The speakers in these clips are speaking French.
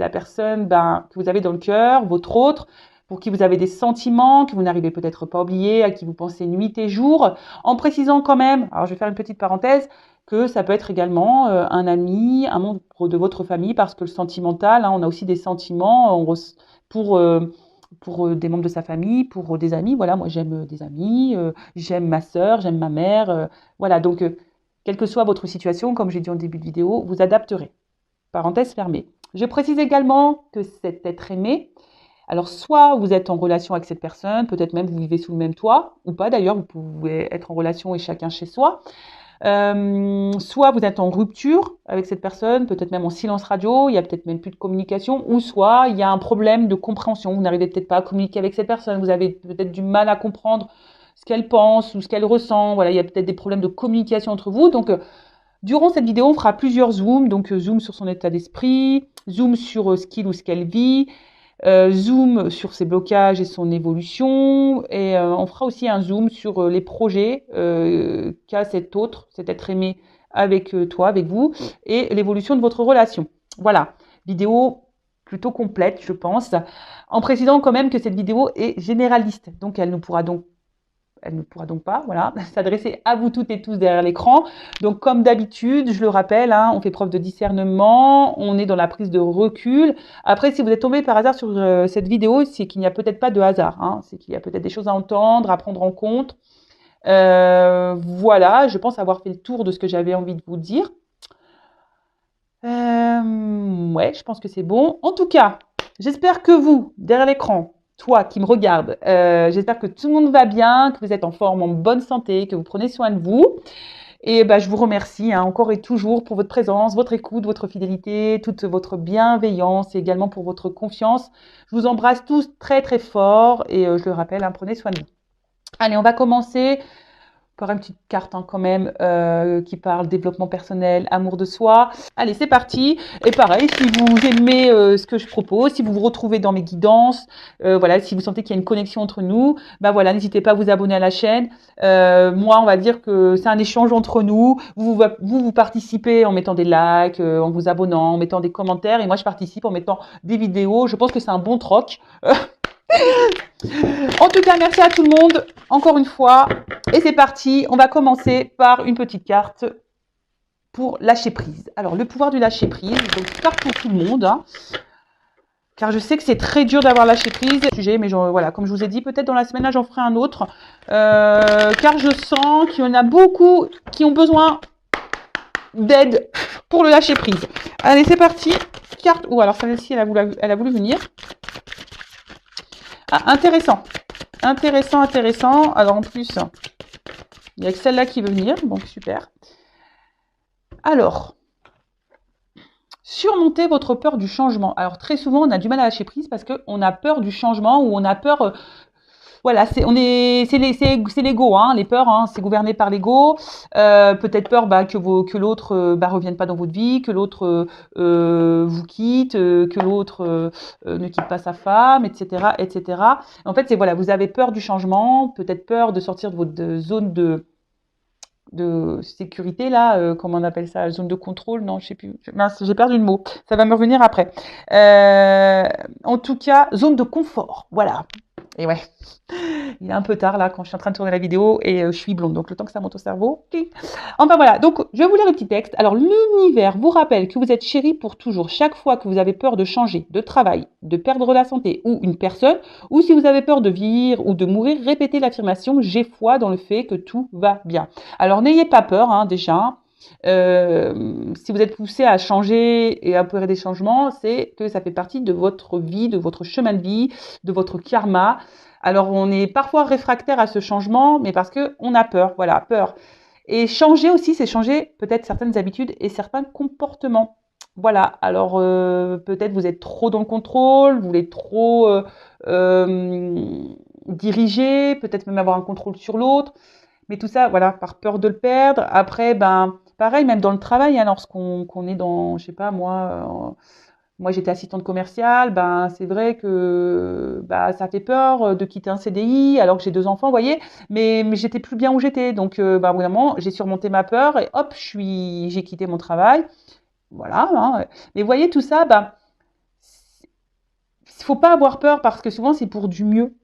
la personne que vous avez dans le cœur, votre autre, pour qui vous avez des sentiments que vous n'arrivez peut-être pas à oublier, à qui vous pensez nuit et jour, en précisant quand même, alors je vais faire une petite parenthèse, que ça peut être également un ami, un membre de votre famille, parce que le sentimental, on a aussi des sentiments pour des membres de sa famille, pour des amis. Voilà, moi j'aime des amis, j'aime ma sœur, j'aime ma mère. Voilà, donc quelle que soit votre situation, comme j'ai dit en début de vidéo, vous adapterez. Parenthèse fermée. Je précise également que cet être aimé, alors soit vous êtes en relation avec cette personne, peut-être même vous vivez sous le même toit, ou pas d'ailleurs, vous pouvez être en relation et chacun chez soi. Soit vous êtes en rupture avec cette personne, peut-être même en silence radio, il y a peut-être même plus de communication, ou soit il y a un problème de compréhension, vous n'arrivez peut-être pas à communiquer avec cette personne, vous avez peut-être du mal à comprendre ce qu'elle pense ou ce qu'elle ressent, voilà, il y a peut-être des problèmes de communication entre vous. Donc durant cette vidéo, on fera plusieurs zooms, donc zoom sur son état d'esprit, zoom sur ce qu'il ou ce qu'elle vit, zoom sur ses blocages et son évolution, et on fera aussi un zoom sur les projets qu'a cet être aimé avec toi, avec vous, et l'évolution de votre relation. Voilà, vidéo plutôt complète, je pense, en précisant quand même que cette vidéo est généraliste, donc elle ne pourra donc pas, voilà, s'adresser à vous toutes et tous derrière l'écran. Donc, comme d'habitude, je le rappelle, on fait preuve de discernement, on est dans la prise de recul. Après, si vous êtes tombé par hasard sur cette vidéo, c'est qu'il n'y a peut-être pas de hasard, c'est qu'il y a peut-être des choses à entendre, à prendre en compte. Voilà, je pense avoir fait le tour de ce que j'avais envie de vous dire. Ouais, je pense que c'est bon. En tout cas, j'espère que vous, derrière l'écran, toi qui me regardes, j'espère que tout le monde va bien, que vous êtes en forme, en bonne santé, que vous prenez soin de vous. Et je vous remercie encore et toujours pour votre présence, votre écoute, votre fidélité, toute votre bienveillance et également pour votre confiance. Je vous embrasse tous très très fort et je le rappelle, prenez soin de vous. Allez, on va commencer par une petite carte quand même qui parle développement personnel, amour de soi. Allez, c'est parti. Et pareil, si vous aimez ce que je propose, si vous vous retrouvez dans mes guidances, voilà, si vous sentez qu'il y a une connexion entre nous, voilà, n'hésitez pas à vous abonner à la chaîne. Moi, on va dire que c'est un échange entre nous. Vous participez en mettant des likes, en vous abonnant, en mettant des commentaires. Et moi, je participe en mettant des vidéos. Je pense que c'est un bon troc. En tout cas, merci à tout le monde, encore une fois. Et c'est parti, on va commencer par une petite carte pour lâcher prise. Alors, le pouvoir du lâcher prise, donc carte pour tout le monde. Car je sais que c'est très dur d'avoir lâché prise. Mais voilà, comme je vous ai dit, peut-être dans la semaine, là, j'en ferai un autre. Car je sens qu'il y en a beaucoup qui ont besoin d'aide pour le lâcher prise. Allez, c'est parti. Carte. Oh, alors celle-ci, elle a voulu venir. Ah, intéressant. Intéressant. Alors en plus, il y a que celle-là qui veut venir, donc super. Alors, surmonter votre peur du changement. Alors très souvent, on a du mal à lâcher prise parce qu'on a peur du changement ou on a peur... voilà, c'est l'ego, les peurs, c'est gouverné par l'ego. Peut-être peur que l'autre revienne pas dans votre vie, que l'autre vous quitte, que l'autre ne quitte pas sa femme, etc., etc. En fait, voilà, vous avez peur du changement, peut-être peur de sortir de votre zone de sécurité là, comment on appelle ça, zone de contrôle, non, je sais plus, mince, j'ai perdu le mot, ça va me revenir après. En tout cas, zone de confort, voilà. Et ouais, il est un peu tard là quand je suis en train de tourner la vidéo et je suis blonde, donc le temps que ça monte au cerveau. Enfin voilà, donc je vais vous lire le petit texte. Alors l'univers vous rappelle que vous êtes chéri pour toujours. Chaque fois que vous avez peur de changer de travail, de perdre la santé ou une personne, ou si vous avez peur de vieillir ou de mourir, répétez l'affirmation « J'ai foi dans le fait que tout va bien ». Alors n'ayez pas peur déjà. Si vous êtes poussé à changer et à opérer des changements, c'est que ça fait partie de votre vie, de votre chemin de vie, de votre karma. Alors on est parfois réfractaire à ce changement, mais parce que on a peur, voilà, peur. Et changer aussi, c'est changer peut-être certaines habitudes et certains comportements. Voilà, alors peut-être vous êtes trop dans le contrôle, vous voulez trop diriger, peut-être même avoir un contrôle sur l'autre. Mais tout ça, voilà, par peur de le perdre. Après, pareil, même dans le travail, lorsqu'on est dans, je sais pas, moi j'étais assistante commerciale, c'est vrai que ça fait peur de quitter un CDI alors que j'ai 2 enfants, vous voyez, mais j'étais plus bien où j'étais. Donc, vraiment, j'ai surmonté ma peur et hop, j'ai quitté mon travail. Voilà. Mais vous voyez, tout ça, faut pas avoir peur parce que souvent, c'est pour du mieux.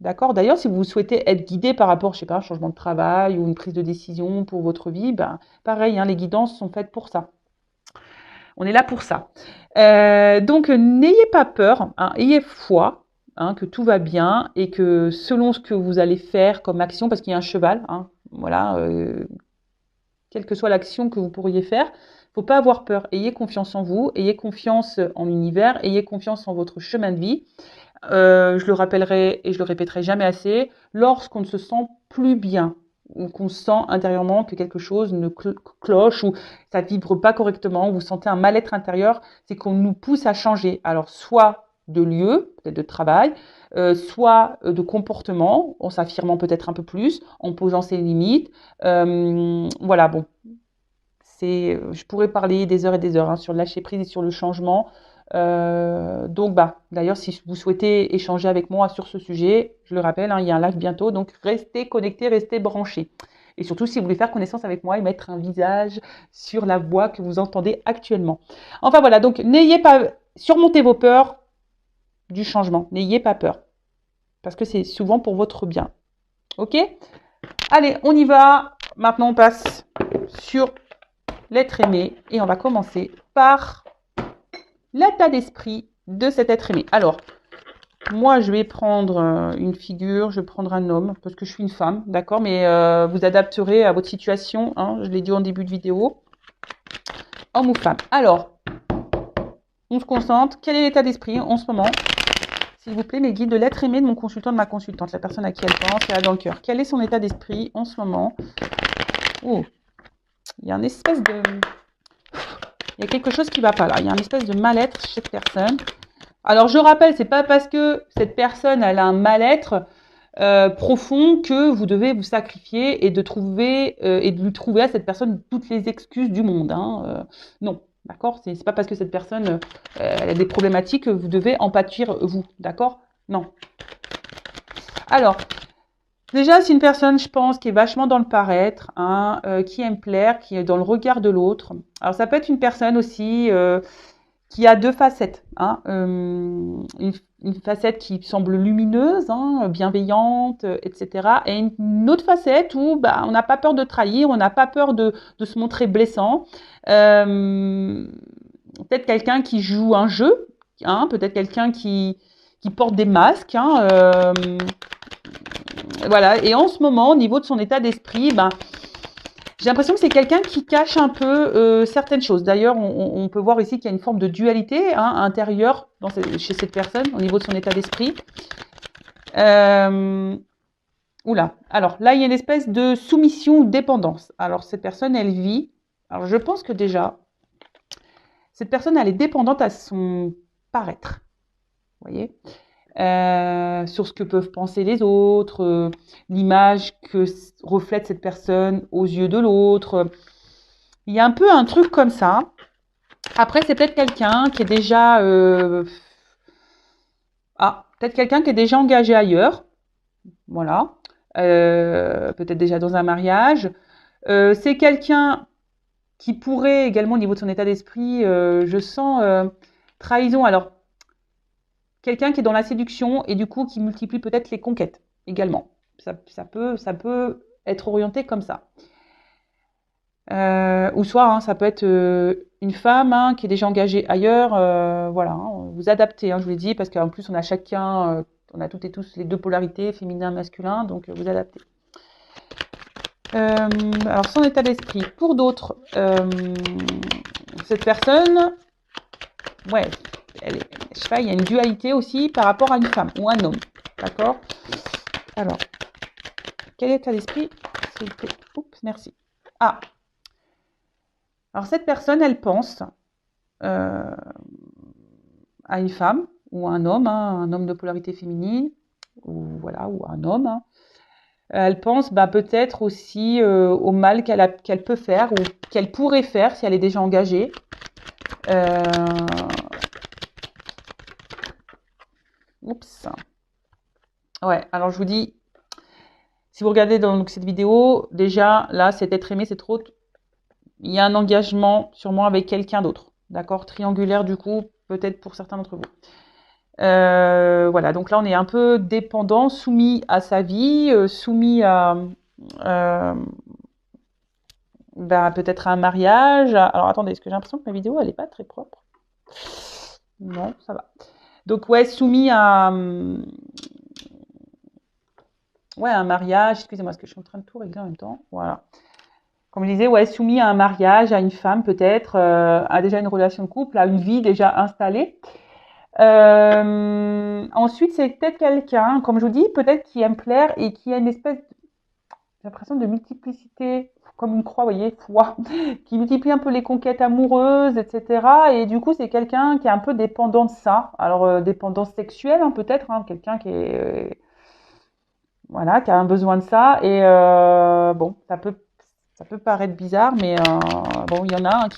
D'accord? D'ailleurs, si vous souhaitez être guidé par rapport, je sais pas, un changement de travail ou une prise de décision pour votre vie, ben, pareil, hein, les guidances sont faites pour ça. On est là pour ça. Donc, n'ayez pas peur, hein, ayez foi, hein, que tout va bien et que selon ce que vous allez faire comme action, parce qu'il y a un cheval, hein, voilà, quelle que soit l'action que vous pourriez faire, faut pas avoir peur. Ayez confiance en vous, ayez confiance en l'univers, ayez confiance en votre chemin de vie. Je le rappellerai et je le répéterai jamais assez, lorsqu'on ne se sent plus bien, ou qu'on sent intérieurement que quelque chose ne cloche, ou ça vibre pas correctement, ou vous sentez un mal-être intérieur, c'est qu'on nous pousse à changer. Alors, soit de lieu, peut-être de travail, soit de comportement, en s'affirmant peut-être un peu plus, en posant ses limites. Voilà, bon. Je pourrais parler des heures et des heures, hein, sur le lâcher prise et sur le changement. Donc, d'ailleurs, si vous souhaitez échanger avec moi sur ce sujet, je le rappelle, hein, il y a un live bientôt, donc restez connectés, restez branchés. Et surtout, si vous voulez faire connaissance avec moi et mettre un visage sur la voix que vous entendez actuellement. Enfin voilà, donc n'ayez pas, surmontez vos peurs du changement, n'ayez pas peur, parce que c'est souvent pour votre bien. Ok? Allez, on y va. Maintenant, on passe sur l'être aimé et on va commencer par l'état d'esprit de cet être aimé. Alors, moi, je vais prendre une figure, je vais prendre un homme, parce que je suis une femme, d'accord? Mais vous adapterez à votre situation, hein, je l'ai dit en début de vidéo. Homme ou femme. Alors, on se concentre. Quel est l'état d'esprit en ce moment? S'il vous plaît, mes guides de l'être aimé de mon consultant, de ma consultante, la personne à qui elle pense, qu'elle a dans le cœur. Quel est son état d'esprit en ce moment? Oh, il y a une espèce de... Il y a quelque chose qui ne va pas là. Il y a une espèce de mal-être chez cette personne. Alors, je rappelle, c'est pas parce que cette personne elle a un mal-être profond que vous devez vous sacrifier et de lui trouver à cette personne toutes les excuses du monde. Hein. Non, d'accord? C'est pas parce que cette personne elle a des problématiques que vous devez en pâtir vous, d'accord? Non. Alors, déjà, c'est une personne, je pense, qui est vachement dans le paraître, hein, qui aime plaire, qui est dans le regard de l'autre. Alors, ça peut être une personne aussi qui a deux facettes. Hein, une facette qui semble lumineuse, hein, bienveillante, etc. Et une autre facette où on n'a pas peur de trahir, on n'a pas peur de se montrer blessant. Peut-être quelqu'un qui joue un jeu, hein, peut-être quelqu'un qui porte des masques. Hein, voilà. Et en ce moment, au niveau de son état d'esprit, j'ai l'impression que c'est quelqu'un qui cache un peu certaines choses. D'ailleurs, on peut voir ici qu'il y a une forme de dualité, hein, intérieure chez cette personne au niveau de son état d'esprit. Oula. Alors là, il y a une espèce de soumission ou dépendance. Alors cette personne, elle vit. Alors je pense que déjà, cette personne, elle est dépendante à son paraître. Vous voyez, sur ce que peuvent penser les autres, l'image que reflète cette personne aux yeux de l'autre. Il y a un peu un truc comme ça. Après, c'est peut-être quelqu'un qui est déjà... peut-être quelqu'un qui est déjà engagé ailleurs. Voilà. Peut-être déjà dans un mariage. C'est quelqu'un qui pourrait également, au niveau de son état d'esprit, je sens trahison. Alors, quelqu'un qui est dans la séduction et du coup qui multiplie peut-être les conquêtes également. Ça peut être orienté comme ça. Ou soit, hein, ça peut être une femme, hein, qui est déjà engagée ailleurs. Voilà, hein, vous adaptez, hein, je vous l'ai dit, parce qu'en plus on a chacun, on a toutes et tous les deux polarités, féminin, masculin, donc vous adaptez. Alors son état d'esprit. Pour d'autres, cette personne, ouais, je sais pas, il y a une dualité aussi par rapport à une femme ou un homme, d'accord? Alors, quel état d'esprit, s'il vous plaît? Oups, merci. Alors cette personne, elle pense à une femme ou à un homme, hein, un homme de polarité féminine, ou voilà, ou un homme. Hein. Elle pense peut-être aussi au mal qu'elle peut faire ou qu'elle pourrait faire si elle est déjà engagée. Oups. Ouais, alors je vous dis, si vous regardez dans cette vidéo, déjà là, cet être aimé, c'est trop... Il y a un engagement sûrement avec quelqu'un d'autre. D'accord? Triangulaire du coup, peut-être pour certains d'entre vous. Voilà, donc là on est un peu dépendant, soumis à sa vie, soumis à peut-être à un mariage. Alors attendez, est-ce que j'ai l'impression que ma vidéo elle est pas très propre? Non, ça va. Donc ouais, soumis à ouais, un mariage. Excusez-moi, parce que je suis en train de tout régler en même temps. Voilà. Comme je disais, ouais, soumis à un mariage, à une femme peut-être, à déjà une relation de couple, à une vie déjà installée. Ensuite, c'est peut-être quelqu'un, comme je vous dis, peut-être qui aime plaire et qui a une espèce, j'ai l'impression de multiplicité, comme une croix, vous voyez, foi, qui multiplie un peu les conquêtes amoureuses, etc. Et du coup, c'est quelqu'un qui est un peu dépendant de ça. Alors, dépendance sexuelle, hein, peut-être, hein, quelqu'un qui est, voilà, qui a un besoin de ça. Et bon, ça peut paraître bizarre, mais bon, il y en a hein,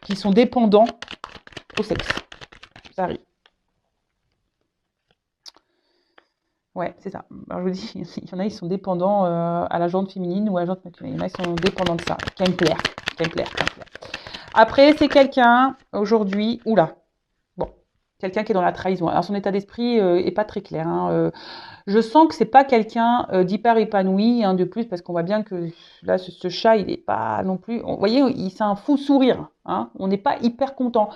qui sont dépendants au sexe. Ça arrive. Ouais, c'est ça. Alors, je vous dis, il y en a, ils sont dépendants à la jante féminine ou à la jante masculine. Il y en a, ils sont dépendants de ça. Qui aiment plaire. Qui aiment plaire. Qui aiment plaire. Après, c'est quelqu'un, aujourd'hui, oula, bon, quelqu'un qui est dans la trahison. Alors, son état d'esprit est pas très clair. Hein. Je sens que c'est pas quelqu'un d'hyper épanoui, hein, de plus, parce qu'on voit bien que là, ce chat, il est pas non plus. Vous voyez, c'est un fou sourire. Hein. On n'est pas hyper content.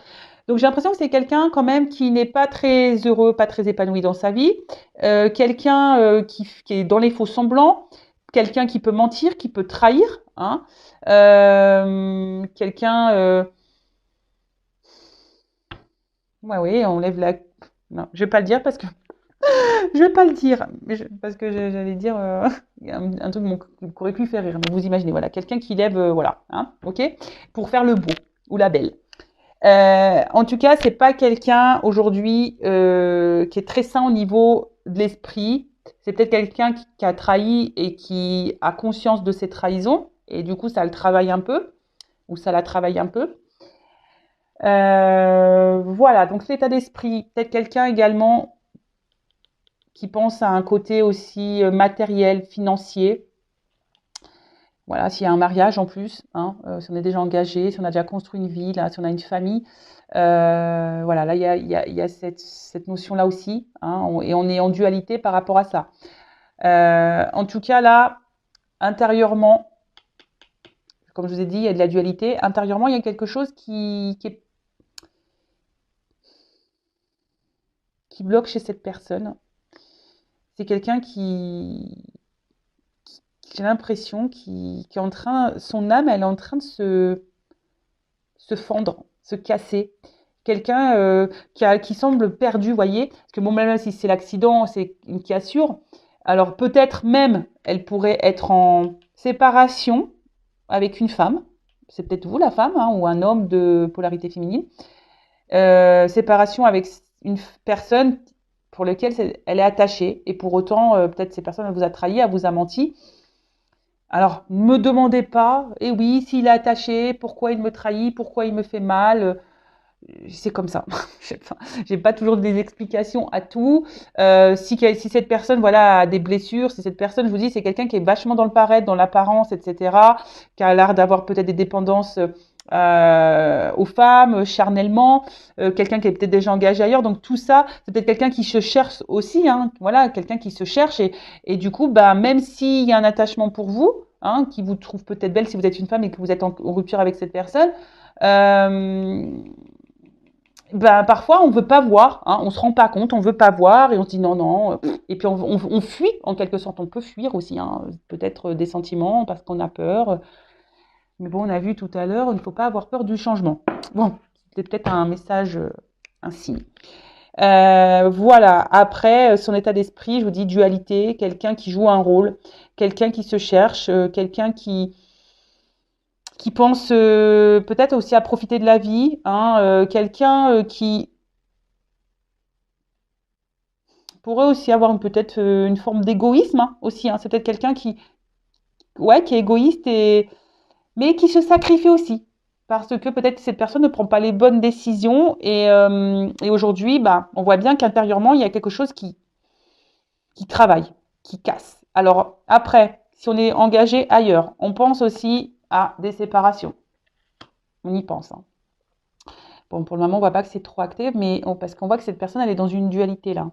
Donc j'ai l'impression que c'est quelqu'un quand même qui n'est pas très heureux, pas très épanoui dans sa vie, quelqu'un qui est dans les faux semblants, quelqu'un qui peut mentir, qui peut trahir, hein, quelqu'un, ouais, oui, on lève la, non, je vais pas le dire parce que je vais pas le dire, parce que j'allais dire un truc qui aurait pu faire rire. Mais vous imaginez, voilà, quelqu'un qui lève, voilà, hein, ok, pour faire le beau ou la belle. En tout cas, c'est pas quelqu'un aujourd'hui qui est très sain au niveau de l'esprit. C'est peut-être quelqu'un qui a trahi et qui a conscience de ses trahisons et du coup, ça le travaille un peu ou ça la travaille un peu. Voilà, donc cet état d'esprit, peut-être quelqu'un également qui pense à un côté aussi matériel, financier. Voilà, s'il y a un mariage en plus, hein, si on est déjà engagé, si on a déjà construit une vie, là, si on a une famille, voilà, là, il y a cette notion-là aussi, hein, et on est en dualité par rapport à ça. En tout cas, là, intérieurement, comme je vous ai dit, il y a de la dualité. Intérieurement, il y a quelque chose qui bloque chez cette personne. C'est quelqu'un j'ai l'impression, qui est en train, son âme, elle est en train de se fendre, se casser. Quelqu'un qui semble perdu, vous voyez. Parce que bon, même si c'est l'accident, c'est une cassure. Alors peut-être même, elle pourrait être en séparation avec une femme. C'est peut-être vous la femme, hein, ou un homme de polarité féminine. Séparation avec une personne pour laquelle elle est attachée. Et pour autant, peut-être ces personnes, elle vous a trahi, elle vous a menti. Alors, ne me demandez pas, et oui, s'il est attaché, pourquoi il me trahit, pourquoi il me fait mal, c'est comme ça. J'ai pas toujours des explications à tout. Si cette personne, voilà, a des blessures, si cette personne, je vous dis, c'est quelqu'un qui est vachement dans le paraître, dans l'apparence, etc., qui a l'air d'avoir peut-être des dépendances aux femmes, charnellement, quelqu'un qui est peut-être déjà engagé ailleurs. Donc tout ça, c'est peut-être quelqu'un qui se cherche aussi, hein, voilà, quelqu'un qui se cherche et du coup, bah, même s'il y a un attachement pour vous, hein, qui vous trouve peut-être belle si vous êtes une femme et que vous êtes en rupture avec cette personne, euh, ben, parfois on veut pas voir, hein, on se rend pas compte, on veut pas voir et on se dit non, non, et puis on fuit en quelque sorte, on peut fuir aussi, hein, peut-être des sentiments parce qu'on a peur. Mais bon, on a vu tout à l'heure, il ne faut pas avoir peur du changement. Bon, c'était peut-être un message, un signe. Voilà, après, son état d'esprit, je vous dis dualité, quelqu'un qui joue un rôle, quelqu'un qui se cherche, quelqu'un qui pense peut-être aussi à profiter de la vie, hein, quelqu'un qui pourrait aussi avoir peut-être une forme d'égoïsme hein, aussi. Hein. C'est peut-être quelqu'un ouais, qui est égoïste mais qui se sacrifie aussi. Parce que peut-être cette personne ne prend pas les bonnes décisions et aujourd'hui, bah, on voit bien qu'intérieurement, il y a quelque chose qui travaille, qui casse. Alors après, si on est engagé ailleurs, on pense aussi à des séparations. On y pense. Hein. Bon, pour le moment, on voit pas que c'est trop acté, mais parce qu'on voit que cette personne, elle est dans une dualité là.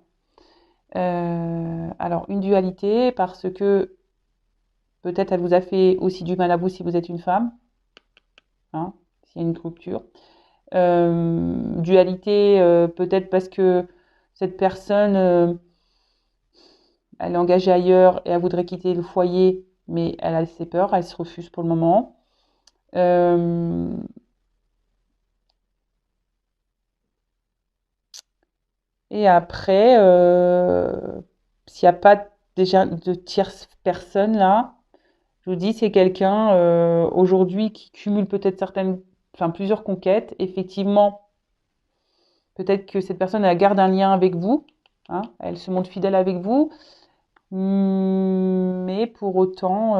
Alors, une dualité parce que peut-être elle vous a fait aussi du mal à vous si vous êtes une femme, hein, s'il y a une rupture. Dualité, peut-être parce que cette personne, elle est engagée ailleurs et elle voudrait quitter le foyer, mais elle a ses peurs, elle se refuse pour le moment. Euh, et après, s'il n'y a pas déjà de tierce personne là, je vous dis, c'est quelqu'un aujourd'hui qui cumule peut-être enfin plusieurs conquêtes. Effectivement, peut-être que cette personne elle garde un lien avec vous, hein, elle se montre fidèle avec vous, mais pour autant,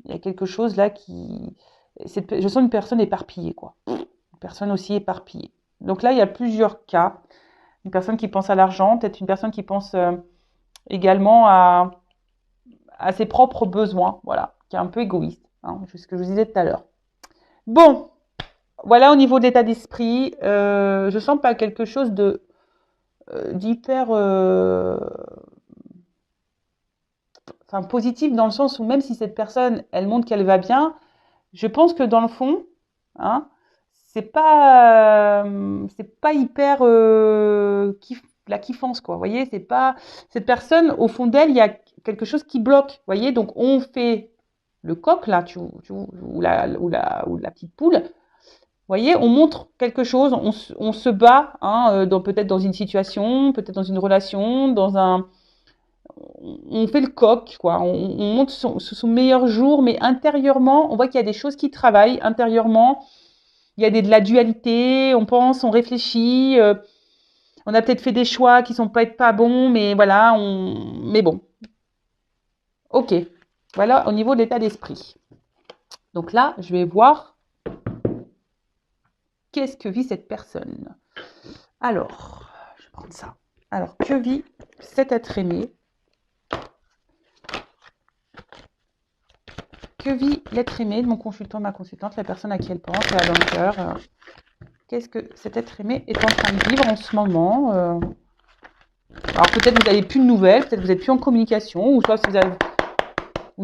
il y a quelque chose là je sens une personne éparpillée, quoi. Une personne aussi éparpillée. Donc là, il y a plusieurs cas. Une personne qui pense à l'argent, peut-être une personne qui pense également à ses propres besoins, voilà, qui est un peu égoïste, hein, c'est ce que je vous disais tout à l'heure. Bon, voilà au niveau de l'état d'esprit, je sens pas quelque chose d'hyper enfin positif dans le sens où même si cette personne, elle montre qu'elle va bien, je pense que dans le fond, hein, c'est pas hyper la kiffance quoi. Vous voyez, c'est pas cette personne au fond d'elle, il y a quelque chose qui bloque. Vous voyez, donc on fait le coq là, ou la petite poule. Vous voyez, on montre quelque chose, on se bat, hein, peut-être dans une situation, peut-être dans une relation, on fait le coq, quoi. On montre son meilleur jour, mais intérieurement, on voit qu'il y a des choses qui travaillent. Intérieurement, il y a de la dualité, on pense, on réfléchit. On a peut-être fait des choix qui sont peut-être pas bons, mais voilà, mais bon. Ok. Voilà au niveau de l'état d'esprit. Donc là, je vais voir qu'est-ce que vit cette personne. Alors, je vais prendre ça. Alors, que vit cet être aimé? Que vit l'être aimé de mon consultant, ma consultante, la personne à qui elle pense, elle a dans le cœur. Qu'est-ce que cet être aimé est en train de vivre en ce moment? Alors peut-être vous n'avez plus de nouvelles, peut-être vous n'êtes plus en communication, ou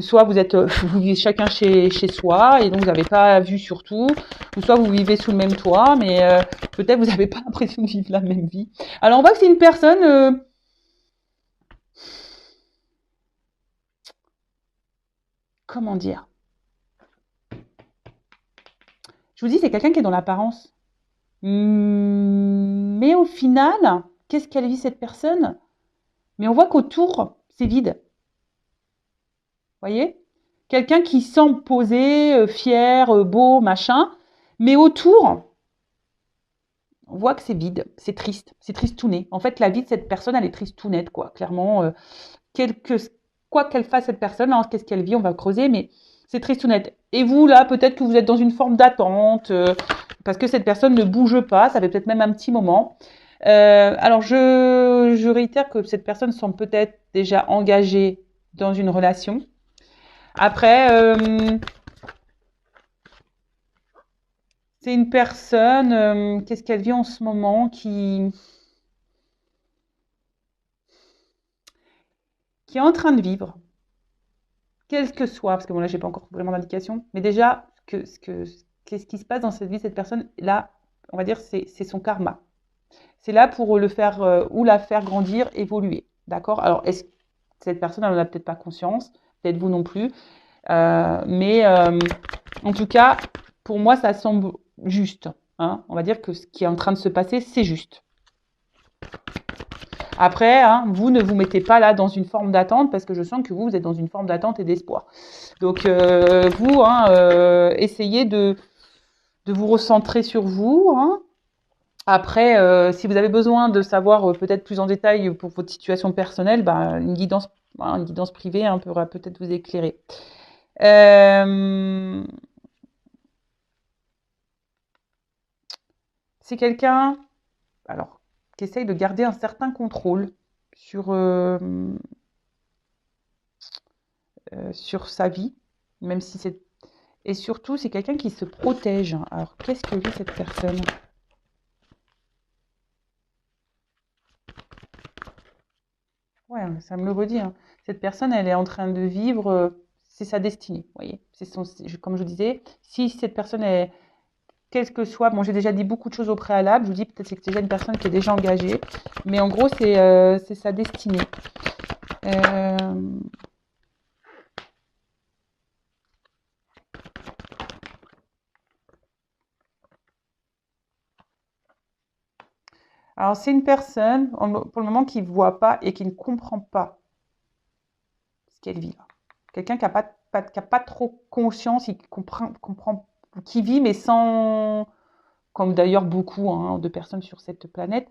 soit vous vivez chacun chez soi et donc vous n'avez pas vu surtout, ou soit vous vivez sous le même toit, mais peut-être vous n'avez pas l'impression de vivre la même vie. Alors on voit que c'est une personne, comment dire? Je vous dis, c'est quelqu'un qui est dans l'apparence. Mais au final, qu'est-ce qu'elle vit cette personne? Mais on voit qu'autour, c'est vide. Voyez? Quelqu'un qui semble posé, fier, beau, machin, mais autour, on voit que c'est vide, c'est tristouné. En fait, la vie de cette personne, elle est tristounette, quoi. Clairement, quoi qu'elle fasse cette personne, hein, qu'est-ce qu'elle vit, on va creuser, mais c'est tristounette. Et vous, là, peut-être que vous êtes dans une forme d'attente, parce que cette personne ne bouge pas, ça fait peut-être même un petit moment. Alors, je réitère que cette personne semble peut-être déjà engagée dans une relation. Après, c'est une personne, qu'est-ce qu'elle vit en ce moment qui est en train de vivre, quel que soit, parce que bon là j'ai pas encore vraiment d'indication, mais déjà qu'est-ce qui se passe dans cette vie de cette personne là, on va dire c'est son karma. C'est là pour le faire ou la faire grandir, évoluer, d'accord? Alors est-ce que cette personne elle en a peut-être pas conscience, peut-être vous non plus, mais en tout cas pour moi ça semble juste, hein? On va dire que ce qui est en train de se passer c'est juste. Après, hein, vous ne vous mettez pas là dans une forme d'attente parce que je sens que vous êtes dans une forme d'attente et d'espoir. Donc, vous, hein, essayez de vous recentrer sur vous. Hein. Après, si vous avez besoin de savoir peut-être plus en détail pour votre situation personnelle, bah, une guidance privée hein, pourra peut-être vous éclairer. C'est quelqu'un, alors, qui essaye de garder un certain contrôle sur sa vie, même si c'est Et surtout, c'est quelqu'un qui se protège. Alors, qu'est-ce que vit cette personne? Ouais, ça me le redit, hein. Cette personne, elle est en train de vivre, c'est sa destinée, vous voyez. Comme je vous disais, si cette personne est, quel que soit, bon, j'ai déjà dit beaucoup de choses au préalable, je vous dis peut-être que c'est déjà une personne qui est déjà engagée, mais en gros, c'est sa destinée. Euh, alors, c'est une personne, pour le moment, qui ne voit pas et qui ne comprend pas ce qu'elle vit là. Quelqu'un qui a pas trop conscience, et comprend, qui vit, mais sans, comme d'ailleurs beaucoup hein, de personnes sur cette planète,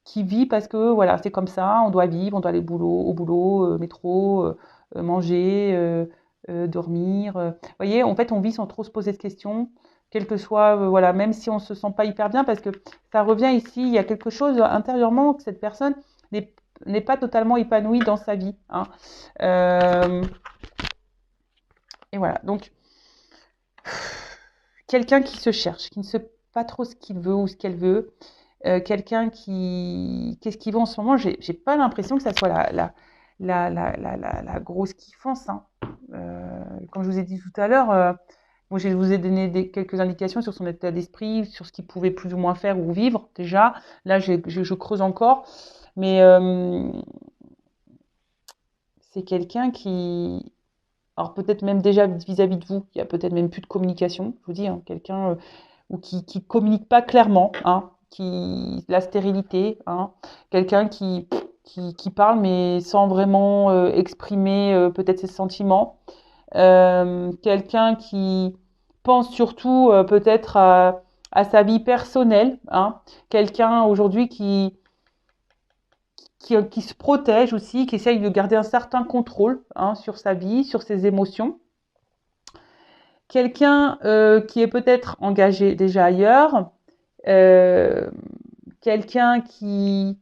qui vit parce que voilà, c'est comme ça, on doit vivre, on doit aller au boulot, métro, manger, dormir. Vous voyez, en fait, on vit sans trop se poser de questions, quel que soit, voilà, même si on se sent pas hyper bien, parce que ça revient ici, il y a quelque chose intérieurement que cette personne n'est n'est pas totalement épanouie dans sa vie. Hein. Euh, et voilà, donc quelqu'un qui se cherche, qui ne sait pas trop ce qu'il veut ou ce qu'elle veut, quelqu'un qui qu'est-ce qu'il veut en ce moment, j'ai pas l'impression que ça soit la grosse kiffance. Hein. Comme je vous ai dit tout à l'heure, bon, je vous ai donné quelques indications sur son état d'esprit, sur ce qu'il pouvait plus ou moins faire ou vivre déjà. Là, je creuse encore, mais c'est quelqu'un qui, alors peut-être même déjà vis-à-vis de vous, il y a peut-être même plus de communication, je vous dis, hein, quelqu'un ou qui communique pas clairement, hein, la stérilité, hein, quelqu'un qui parle mais sans vraiment exprimer peut-être ses sentiments, quelqu'un qui pense surtout peut-être à sa vie personnelle, hein, quelqu'un aujourd'hui qui se protège aussi, qui essaye de garder un certain contrôle hein, sur sa vie, sur ses émotions. Quelqu'un qui est peut-être engagé déjà ailleurs, euh, quelqu'un qui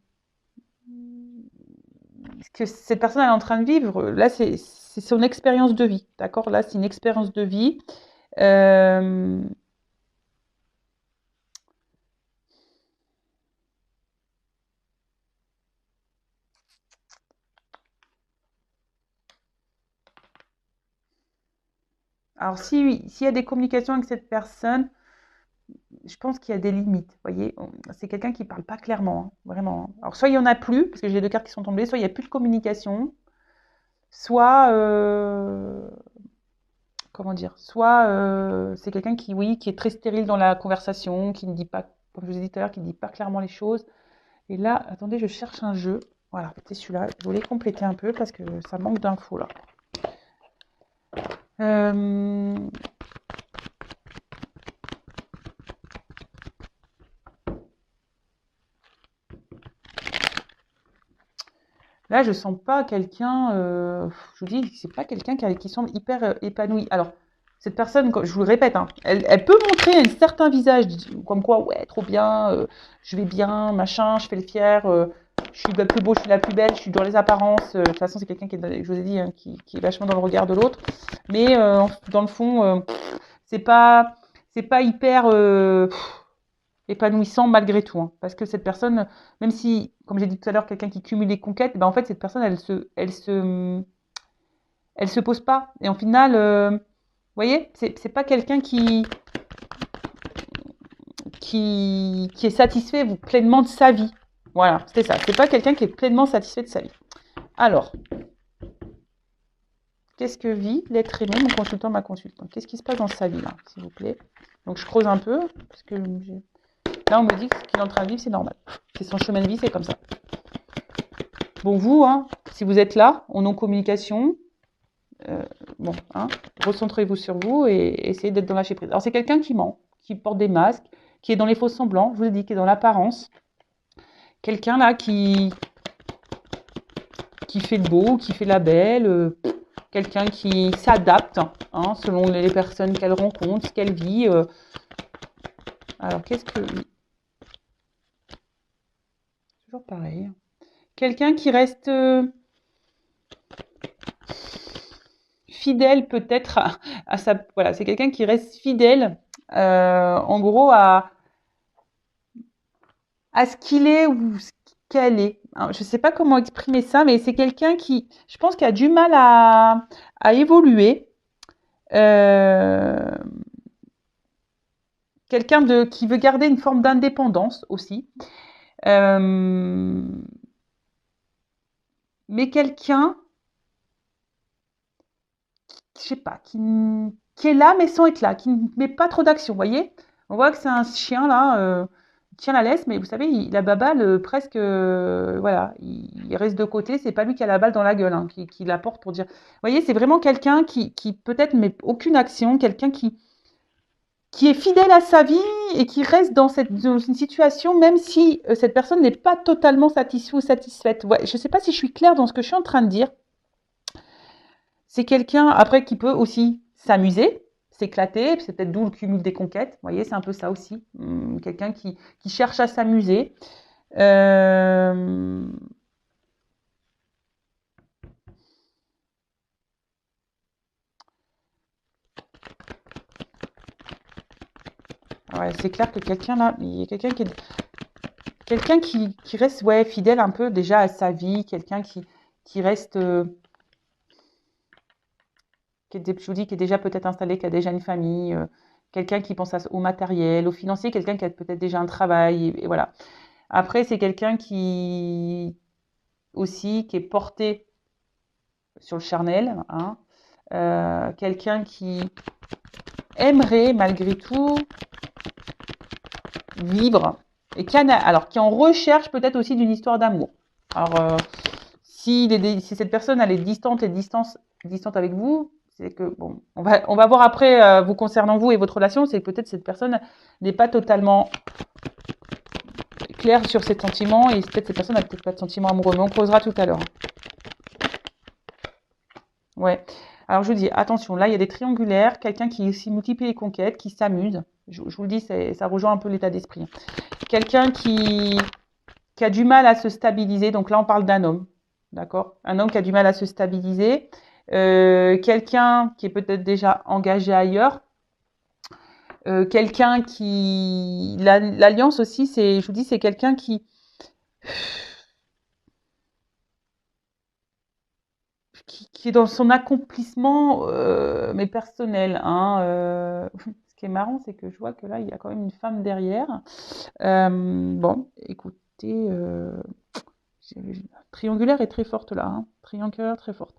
que cette personne est en train de vivre, là c'est son expérience de vie, d'accord? Là c'est une expérience de vie. Euh, alors s'il y a des communications avec cette personne, je pense qu'il y a des limites, vous voyez? C'est quelqu'un qui parle pas clairement, hein, vraiment. Hein. Alors soit il y en a plus, parce que j'ai deux cartes qui sont tombées, soit il y a plus de communication, soit comment dire, soit c'est quelqu'un qui, oui, qui est très stérile dans la conversation, qui ne dit pas, comme je vous ai dit tout à l'heure, qui ne dit pas clairement les choses. Et là, attendez, je cherche un jeu. Voilà, c'était celui-là. Je voulais compléter un peu parce que ça manque d'infos là. Euh, Là, je sens pas quelqu'un. Je vous dis, c'est pas quelqu'un qui semble hyper épanoui. Alors, cette personne, je vous le répète, hein, elle peut montrer un certain visage, comme quoi, ouais, trop bien, je vais bien, machin, je fais le fier, je suis le plus beau, je suis la plus belle, je suis dans les apparences. De toute façon, c'est quelqu'un qui est, je vous ai dit, hein, qui est vachement dans le regard de l'autre. Mais dans le fond, c'est pas, c'est pas hyper. Épanouissant malgré tout. Hein. Parce que cette personne, même si, comme j'ai dit tout à l'heure, quelqu'un qui cumule les conquêtes, ben en fait, cette personne, elle se pose pas. Et en final, vous voyez, c'est pas quelqu'un qui est satisfait pleinement de sa vie. Voilà, c'est ça. C'est pas quelqu'un qui est pleinement satisfait de sa vie. Alors, qu'est-ce que vit l'être aimé, mon consultant, ma consultante? Qu'est-ce qui se passe dans sa vie, là, s'il vous plaît? Donc, je creuse un peu, parce que là, on me dit que ce qu'il est en train de vivre, c'est normal. C'est son chemin de vie, c'est comme ça. Bon, vous, hein, si vous êtes là, en non-communication, euh, bon, hein, recentrez-vous sur vous et essayez d'être dans la lâcher prise. Alors, c'est quelqu'un qui ment, qui porte des masques, qui est dans les faux semblants, je vous ai dit, qui est dans l'apparence. Quelqu'un là qui fait le beau, qui fait la belle, quelqu'un qui s'adapte hein, selon les personnes qu'elle rencontre, ce qu'elle vit. Alors, qu'est-ce que. Toujours pareil. Quelqu'un qui reste fidèle peut-être à sa... Voilà, c'est quelqu'un qui reste fidèle, en gros, à ce qu'il est ou ce qu'elle est. Alors, je ne sais pas comment exprimer ça, mais c'est quelqu'un qui, je pense, qui a du mal à évoluer. Euh, quelqu'un qui veut garder une forme d'indépendance aussi. Euh, mais quelqu'un, je sais pas, qui est là mais sans être là, qui ne met pas trop d'action, vous voyez. On voit que c'est un chien là, il tient la laisse, mais vous savez, il a baballe presque, voilà, il reste de côté, c'est pas lui qui a la balle dans la gueule, hein, qui la porte pour dire. Vous voyez, c'est vraiment quelqu'un qui peut-être met aucune action, quelqu'un qui est fidèle à sa vie et qui reste dans une situation, même si cette personne n'est pas totalement satisfaite ou satisfaite. Ouais, je ne sais pas si je suis claire dans ce que je suis en train de dire. C'est quelqu'un, après, qui peut aussi s'amuser, s'éclater, c'est peut-être d'où le cumul des conquêtes, vous voyez, c'est un peu ça aussi. Quelqu'un qui cherche à s'amuser. Euh... Ouais, c'est clair que quelqu'un là, il y a quelqu'un qui reste ouais, fidèle un peu déjà à sa vie, quelqu'un qui reste, je vous dis, qui est déjà peut-être installé, qui a déjà une famille, quelqu'un qui pense au matériel, au financier, quelqu'un qui a peut-être déjà un travail, et voilà. Après, c'est quelqu'un qui aussi qui est porté sur le charnel, hein, quelqu'un qui aimerait malgré tout vivre et qui alors qui en recherche peut-être aussi d'une histoire d'amour. Alors si cette personne elle est distante avec vous, c'est que bon, on va voir après vous concernant vous et votre relation, c'est que peut-être cette personne n'est pas totalement claire sur ses sentiments et peut-être cette personne n'a peut-être pas de sentiments amoureux, mais on creusera tout à l'heure. Ouais. Alors je vous dis, attention, là il y a des triangulaires, quelqu'un qui aussi multiplie les conquêtes, qui s'amuse. Je vous le dis, ça rejoint un peu l'état d'esprit. Quelqu'un qui a du mal à se stabiliser, donc là on parle d'un homme, d'accord? Un homme qui a du mal à se stabiliser. Quelqu'un qui est peut-être déjà engagé ailleurs. Quelqu'un qui... L'alliance aussi, je vous dis, c'est quelqu'un qui est dans son accomplissement, mais personnel. Hein, ce qui est marrant, c'est que je vois que là, il y a quand même une femme derrière. Bon, écoutez, triangulaire est très forte là. Hein, triangulaire très forte.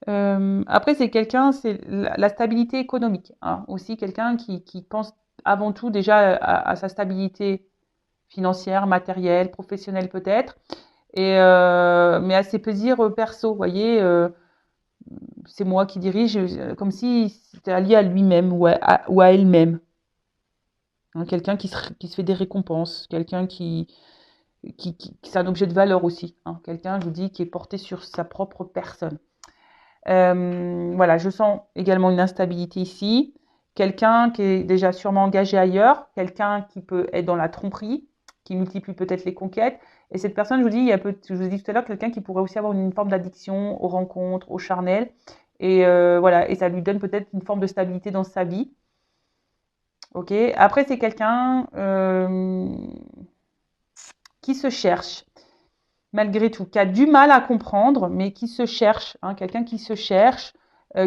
Après, c'est quelqu'un, c'est la stabilité économique. Hein, aussi, quelqu'un qui pense avant tout déjà à sa stabilité financière, matérielle, professionnelle peut-être, et mais à ses plaisirs perso. Vous voyez, c'est moi qui dirige, comme si c'était allié à lui-même ou à elle-même. Hein, quelqu'un qui se fait des récompenses, quelqu'un c'est un objet de valeur aussi. Hein, quelqu'un, je vous dis, qui est porté sur sa propre personne. Voilà, je sens également une instabilité ici. Quelqu'un qui est déjà sûrement engagé ailleurs, quelqu'un qui peut être dans la tromperie, qui multiplie peut-être les conquêtes. Et cette personne, je vous dis, je vous ai dit tout à l'heure, quelqu'un qui pourrait aussi avoir une forme d'addiction aux rencontres, au charnel. Et voilà, et ça lui donne peut-être une forme de stabilité dans sa vie. Ok. Après, c'est quelqu'un qui se cherche, malgré tout, qui a du mal à comprendre, mais qui se cherche, hein, quelqu'un qui se cherche,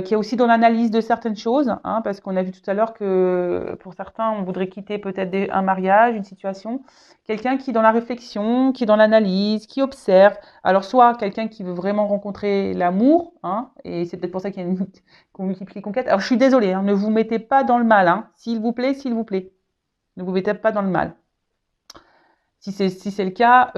qui est aussi dans l'analyse de certaines choses, hein, parce qu'on a vu tout à l'heure que pour certains, on voudrait quitter peut-être un mariage, une situation. Quelqu'un qui est dans la réflexion, qui est dans l'analyse, qui observe. Alors, soit quelqu'un qui veut vraiment rencontrer l'amour, hein, et c'est peut-être pour ça qu'on multiplie les conquêtes. Alors, je suis désolée, hein, ne vous mettez pas dans le mal, hein, s'il vous plaît, s'il vous plaît. Ne vous mettez pas dans le mal. Si c'est le cas,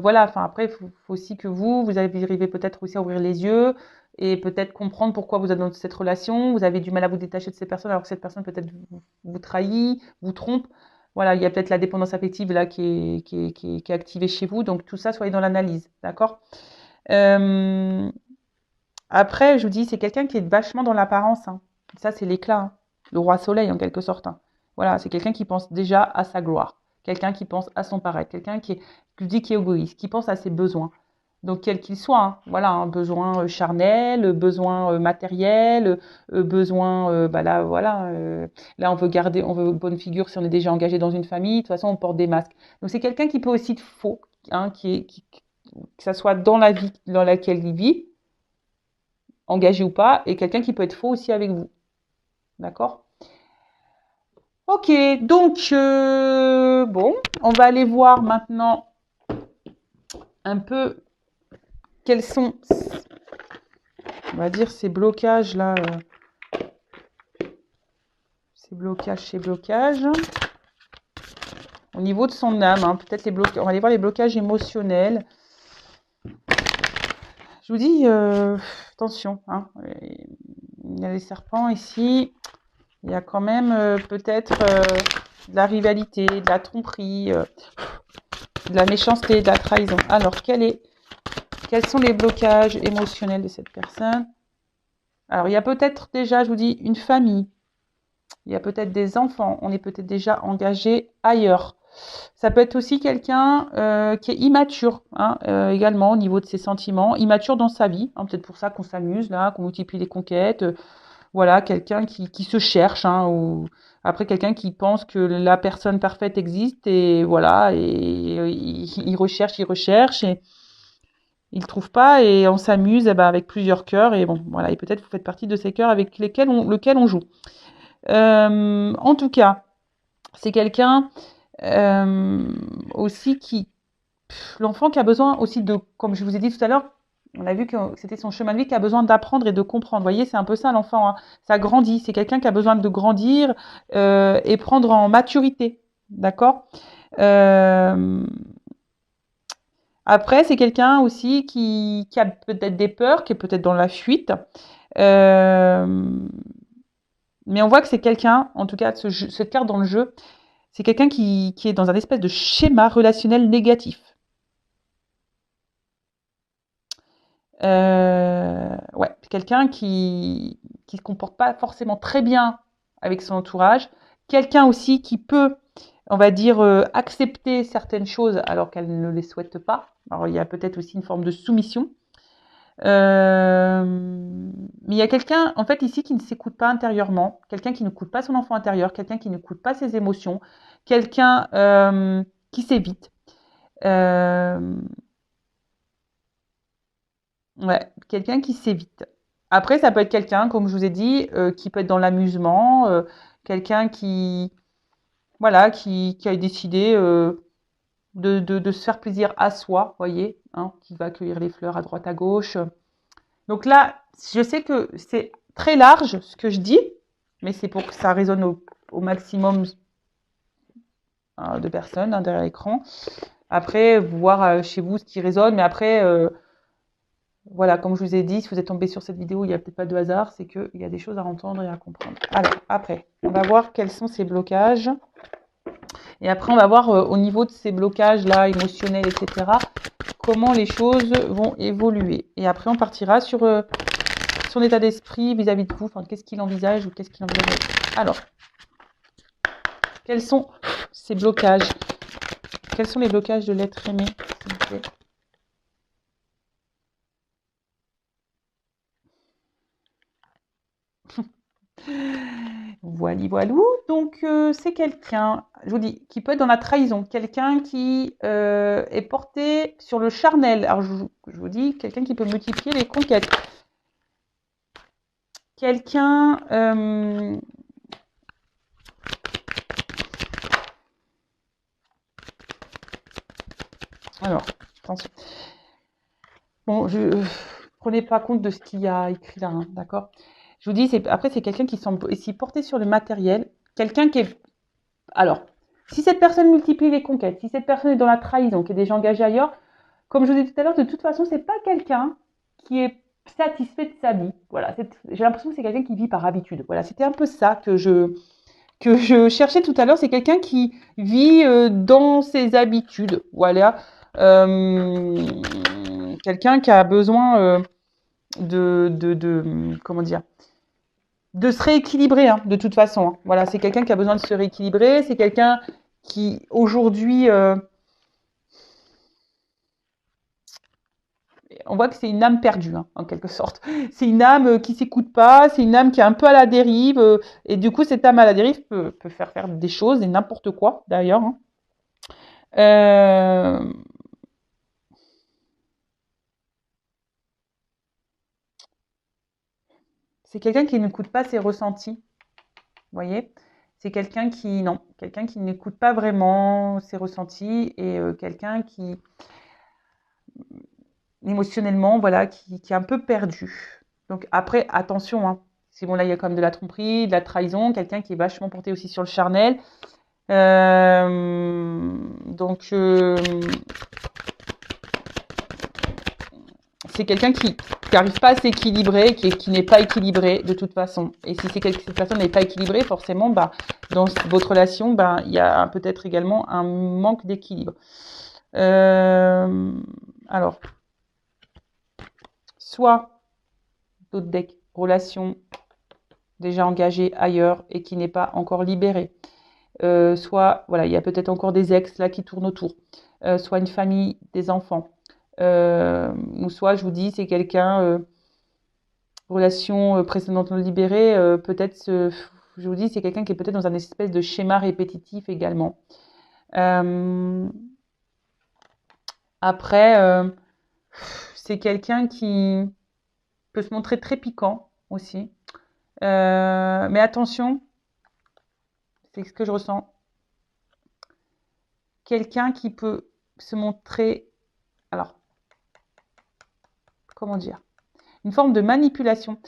voilà. Enfin après, faut aussi que vous arrivez peut-être aussi à ouvrir les yeux et peut-être comprendre pourquoi vous êtes dans cette relation. Vous avez du mal à vous détacher de cette personne alors que cette personne peut-être vous trahit, vous trompe. Voilà, il y a peut-être la dépendance affective là qui est activée chez vous. Donc tout ça, soyez dans l'analyse, d'accord? Euh, Après, je vous dis, c'est quelqu'un qui est vachement dans l'apparence. Hein. Ça, c'est l'éclat, hein. Le roi soleil en quelque sorte. Hein. Voilà, c'est quelqu'un qui pense déjà à sa gloire. Quelqu'un qui pense à son paraître. Quelqu'un qui est, je dis, qui est égoïste, qui pense à ses besoins. Donc, quel qu'il soit, hein. Voilà, un besoin charnel, besoin matériel, besoin, bah là, voilà, là, on veut bonne figure si on est déjà engagé dans une famille. De toute façon, on porte des masques. Donc, c'est quelqu'un qui peut aussi être faux, hein, que ça soit dans la vie dans laquelle il vit, engagé ou pas, et quelqu'un qui peut être faux aussi avec vous. D'accord? Ok, donc, bon, on va aller voir maintenant un peu quels sont, on va dire, ces blocages-là. Ces blocages. Au niveau de son âme, hein, peut-être les blocages. On va aller voir les blocages émotionnels. Je vous dis, attention, hein, il y a les serpents ici. Il y a quand même peut-être de la rivalité, de la tromperie, de la méchanceté, de la trahison. Alors, quels sont les blocages émotionnels de cette personne? Alors, il y a peut-être déjà, je vous dis, une famille. Il y a peut-être des enfants. On est peut-être déjà engagé ailleurs. Ça peut être aussi quelqu'un qui est immature, hein, également au niveau de ses sentiments, immature dans sa vie. Hein, peut-être pour ça qu'on s'amuse là, qu'on multiplie les conquêtes. Voilà, quelqu'un qui se cherche, hein, ou après quelqu'un qui pense que la personne parfaite existe et voilà, et il recherche et il trouve pas et on s'amuse eh ben, avec plusieurs cœurs et bon, voilà, et peut-être vous faites partie de ces cœurs avec lequel on joue. En tout cas, c'est quelqu'un aussi l'enfant qui a besoin aussi de, comme je vous ai dit tout à l'heure, on a vu que c'était son chemin de vie qui a besoin d'apprendre et de comprendre. Vous voyez, c'est un peu ça l'enfant, hein. Ça grandit. C'est quelqu'un qui a besoin de grandir et prendre en maturité. D'accord. euh, Après, c'est quelqu'un aussi qui a peut-être des peurs, qui est peut-être dans la fuite. Euh, mais on voit que c'est quelqu'un, en tout cas, cette carte dans le jeu, c'est quelqu'un qui est dans un espèce de schéma relationnel négatif. Ouais, quelqu'un qui se comporte pas forcément très bien avec son entourage. Quelqu'un aussi qui peut, on va dire, accepter certaines choses alors qu'elle ne les souhaite pas. Alors, il y a peut-être aussi une forme de soumission. Mais il y a quelqu'un, en fait, ici qui ne s'écoute pas intérieurement, quelqu'un qui n'écoute pas son enfant intérieur, quelqu'un qui n'écoute pas ses émotions, quelqu'un qui s'évite. Euh, Ouais, quelqu'un qui s'évite. Après, ça peut être quelqu'un, comme je vous ai dit, qui peut être dans l'amusement, quelqu'un qui, voilà, qui a décidé de se faire plaisir à soi, voyez, hein, qui va cueillir les fleurs à droite à gauche. Donc là, je sais que c'est très large ce que je dis, mais c'est pour que ça résonne au maximum de personnes hein, derrière l'écran. Après, voir chez vous ce qui résonne, mais après, voilà, comme je vous ai dit, si vous êtes tombé sur cette vidéo, il n'y a peut-être pas de hasard, c'est qu'il y a des choses à entendre et à comprendre. Alors, après, on va voir quels sont ces blocages. Et après, on va voir au niveau de ces blocages-là, émotionnels, etc., comment les choses vont évoluer. Et après, on partira sur son état d'esprit vis-à-vis de vous. Enfin, qu'est-ce qu'il envisage ou qu'est-ce qu'il envisage. Alors, quels sont ces blocages? Quels sont les blocages de l'être aimé, s'il vous plaît? Voilou. Donc, c'est quelqu'un, je vous dis, qui peut être dans la trahison. Quelqu'un qui est porté sur le charnel. Alors, je vous dis, quelqu'un qui peut multiplier les conquêtes. Quelqu'un... alors, attention. Bon, prenez pas compte de ce qu'il y a écrit là, hein, d'accord? Je vous dis, après, c'est quelqu'un qui semble aussi porté sur le matériel. Quelqu'un qui est... Alors, si cette personne multiplie les conquêtes, si cette personne est dans la trahison, qui est déjà engagée ailleurs, comme je vous ai dit tout à l'heure, de toute façon, c'est pas quelqu'un qui est satisfait de sa vie. Voilà, j'ai l'impression que c'est quelqu'un qui vit par habitude. Voilà, c'était un peu ça que je cherchais tout à l'heure. C'est quelqu'un qui vit dans ses habitudes. Voilà, quelqu'un qui a besoin comment dire, de se rééquilibrer, hein, de toute façon. Hein. Voilà, c'est quelqu'un qui a besoin de se rééquilibrer. C'est quelqu'un qui aujourd'hui on voit que c'est une âme perdue, hein, en quelque sorte. C'est une âme qui s'écoute pas, c'est une âme qui est un peu à la dérive, et du coup, cette âme à la dérive peut faire des choses, et n'importe quoi, d'ailleurs. Hein. Euh, c'est quelqu'un qui n'écoute pas ses ressentis, vous voyez? C'est quelqu'un qui n'écoute pas vraiment ses ressentis, et quelqu'un qui, émotionnellement, voilà, qui est un peu perdu. Donc après, attention, hein. C'est bon, là, il y a quand même de la tromperie, de la trahison, quelqu'un qui est vachement porté aussi sur le charnel. Donc, c'est quelqu'un qui n'arrive pas à s'équilibrer, qui n'est pas équilibré de toute façon. Et si cette personne n'est pas équilibrée, forcément, bah, dans votre relation, bah, il y a peut-être également un manque d'équilibre. Alors, soit d'autres decks, relation déjà engagée ailleurs et qui n'est pas encore libérée. Soit, voilà, il y a peut-être encore des ex là qui tournent autour. Soit une famille, des enfants. Ou soit, je vous dis, c'est quelqu'un, relation précédente non libérée, peut-être, je vous dis, c'est quelqu'un qui est peut-être dans un espèce de schéma répétitif également. Après, c'est quelqu'un qui peut se montrer très piquant aussi. Mais attention, c'est ce que je ressens. Quelqu'un qui peut se montrer, alors, comment dire, une forme de manipulation.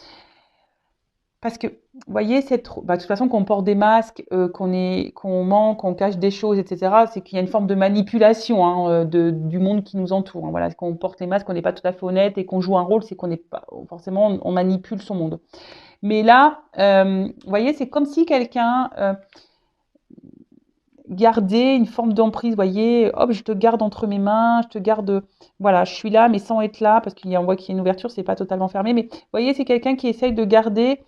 Parce que, vous voyez, de toute façon, qu'on porte des masques, qu'on ment, qu'on cache des choses, etc., c'est qu'il y a une forme de manipulation, hein, du monde qui nous entoure. Hein, voilà, qu'on porte les masques, qu'on n'est pas tout à fait honnête et qu'on joue un rôle, c'est qu'on n'est pas forcément, on manipule son monde. Mais là, vous voyez, c'est comme si quelqu'un gardait une forme d'emprise, vous voyez, hop, je te garde entre mes mains, je te garde, voilà, je suis là, mais sans être là, parce qu'on voit qu'il y a une ouverture, c'est pas totalement fermé, mais vous voyez, c'est quelqu'un qui essaye de garder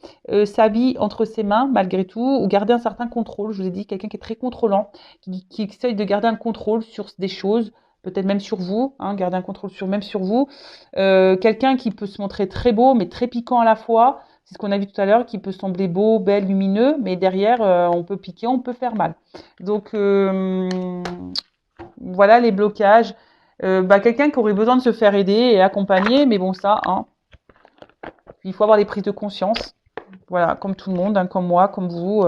sa vie entre ses mains, malgré tout, ou garder un certain contrôle. Je vous ai dit, quelqu'un qui est très contrôlant, qui essaye de garder un contrôle sur des choses, peut-être même sur vous, hein, garder un contrôle même sur vous. Quelqu'un qui peut se montrer très beau, mais très piquant à la fois. C'est ce qu'on a vu tout à l'heure, qui peut sembler beau, belle, lumineux, mais derrière, on peut piquer, on peut faire mal. Donc, voilà les blocages. Quelqu'un qui aurait besoin de se faire aider et accompagner, mais bon, ça, hein, il faut avoir des prises de conscience. Voilà, comme tout le monde, hein, comme moi, comme vous.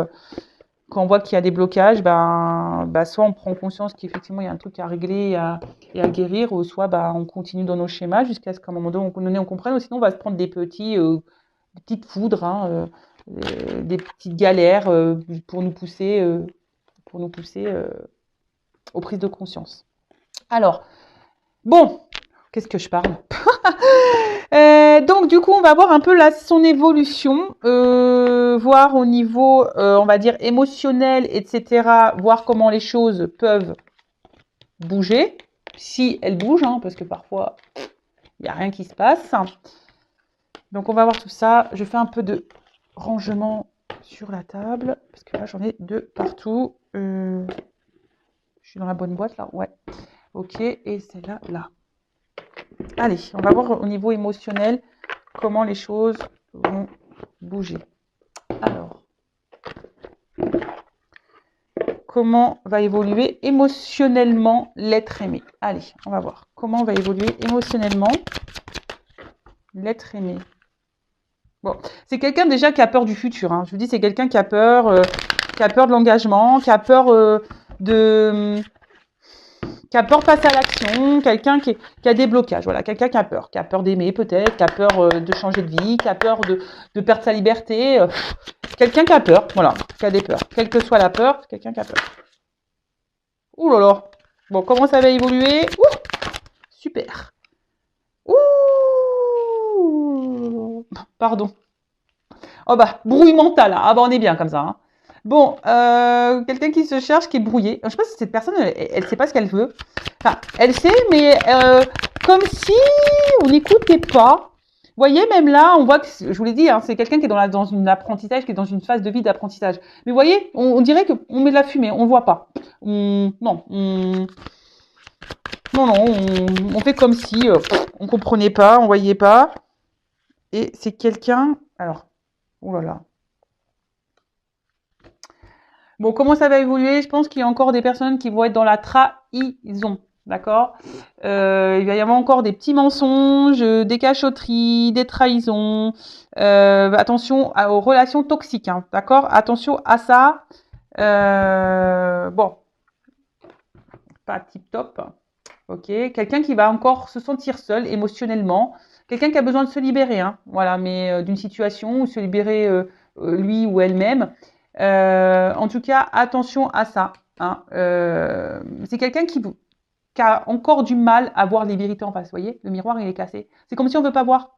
Quand on voit qu'il y a des blocages, soit on prend conscience qu'effectivement il y a un truc à régler et à guérir, ou soit on continue dans nos schémas jusqu'à ce qu'à un moment donné on comprenne, ou sinon on va se prendre des petites foudres, hein, des petites galères pour nous pousser aux prises de conscience. Alors, bon, qu'est-ce que je parle? Donc du coup, on va voir un peu là son évolution, voir au niveau, on va dire, émotionnel, etc., voir comment les choses peuvent bouger, si elles bougent, hein, parce que parfois, il n'y a rien qui se passe. Donc on va voir tout ça. Je fais un peu de rangement sur la table, parce que là, j'en ai de partout. Je suis dans la bonne boîte, là? Ouais. Ok, et celle-là, là. Allez, on va voir au niveau émotionnel comment les choses vont bouger. Alors, comment va évoluer émotionnellement l'être aimé? Allez, on va voir. Comment va évoluer émotionnellement l'être aimé? Bon, c'est quelqu'un déjà qui a peur du futur. Hein. Je vous dis, c'est quelqu'un qui a peur de l'engagement, qui a peur de passer à l'action, quelqu'un qui a des blocages, voilà, quelqu'un qui a peur d'aimer peut-être, qui a peur de changer de vie, qui a peur de perdre sa liberté, quelqu'un qui a peur, voilà, qui a des peurs, quelle que soit la peur, c'est quelqu'un qui a peur. Ouh là là, bon, comment ça va évoluer? Ouh, super. Ouh, pardon. Oh brouille mentale, ah on est bien comme ça, hein. Bon, quelqu'un qui se cherche, qui est brouillé. Je sais pas si cette personne, elle sait pas ce qu'elle veut. Enfin, elle sait, mais comme si on n'écoutait pas. Vous voyez, même là, on voit que, je vous l'ai dit, hein, c'est quelqu'un qui est dans un apprentissage, qui est dans une phase de vie d'apprentissage. Mais vous voyez, on dirait qu'on met de la fumée, on voit pas. Non, Non, non, on fait comme si on comprenait pas, on voyait pas. Et c'est quelqu'un... Alors, oh là là. Bon, comment ça va évoluer? Je pense qu'il y a encore des personnes qui vont être dans la trahison. D'accord? Il va y avoir encore des petits mensonges, des cachotteries, des trahisons. Attention aux relations toxiques. Hein, d'accord? Attention à ça. Bon, pas tip top. Ok? Quelqu'un qui va encore se sentir seul émotionnellement. Quelqu'un qui a besoin de se libérer. Hein, voilà, mais d'une situation ou se libérer lui ou elle-même. En tout cas, attention à ça. Hein. C'est quelqu'un qui a encore du mal à voir les vérités en face. Vous voyez, le miroir, il est cassé. C'est comme si on ne veut pas voir.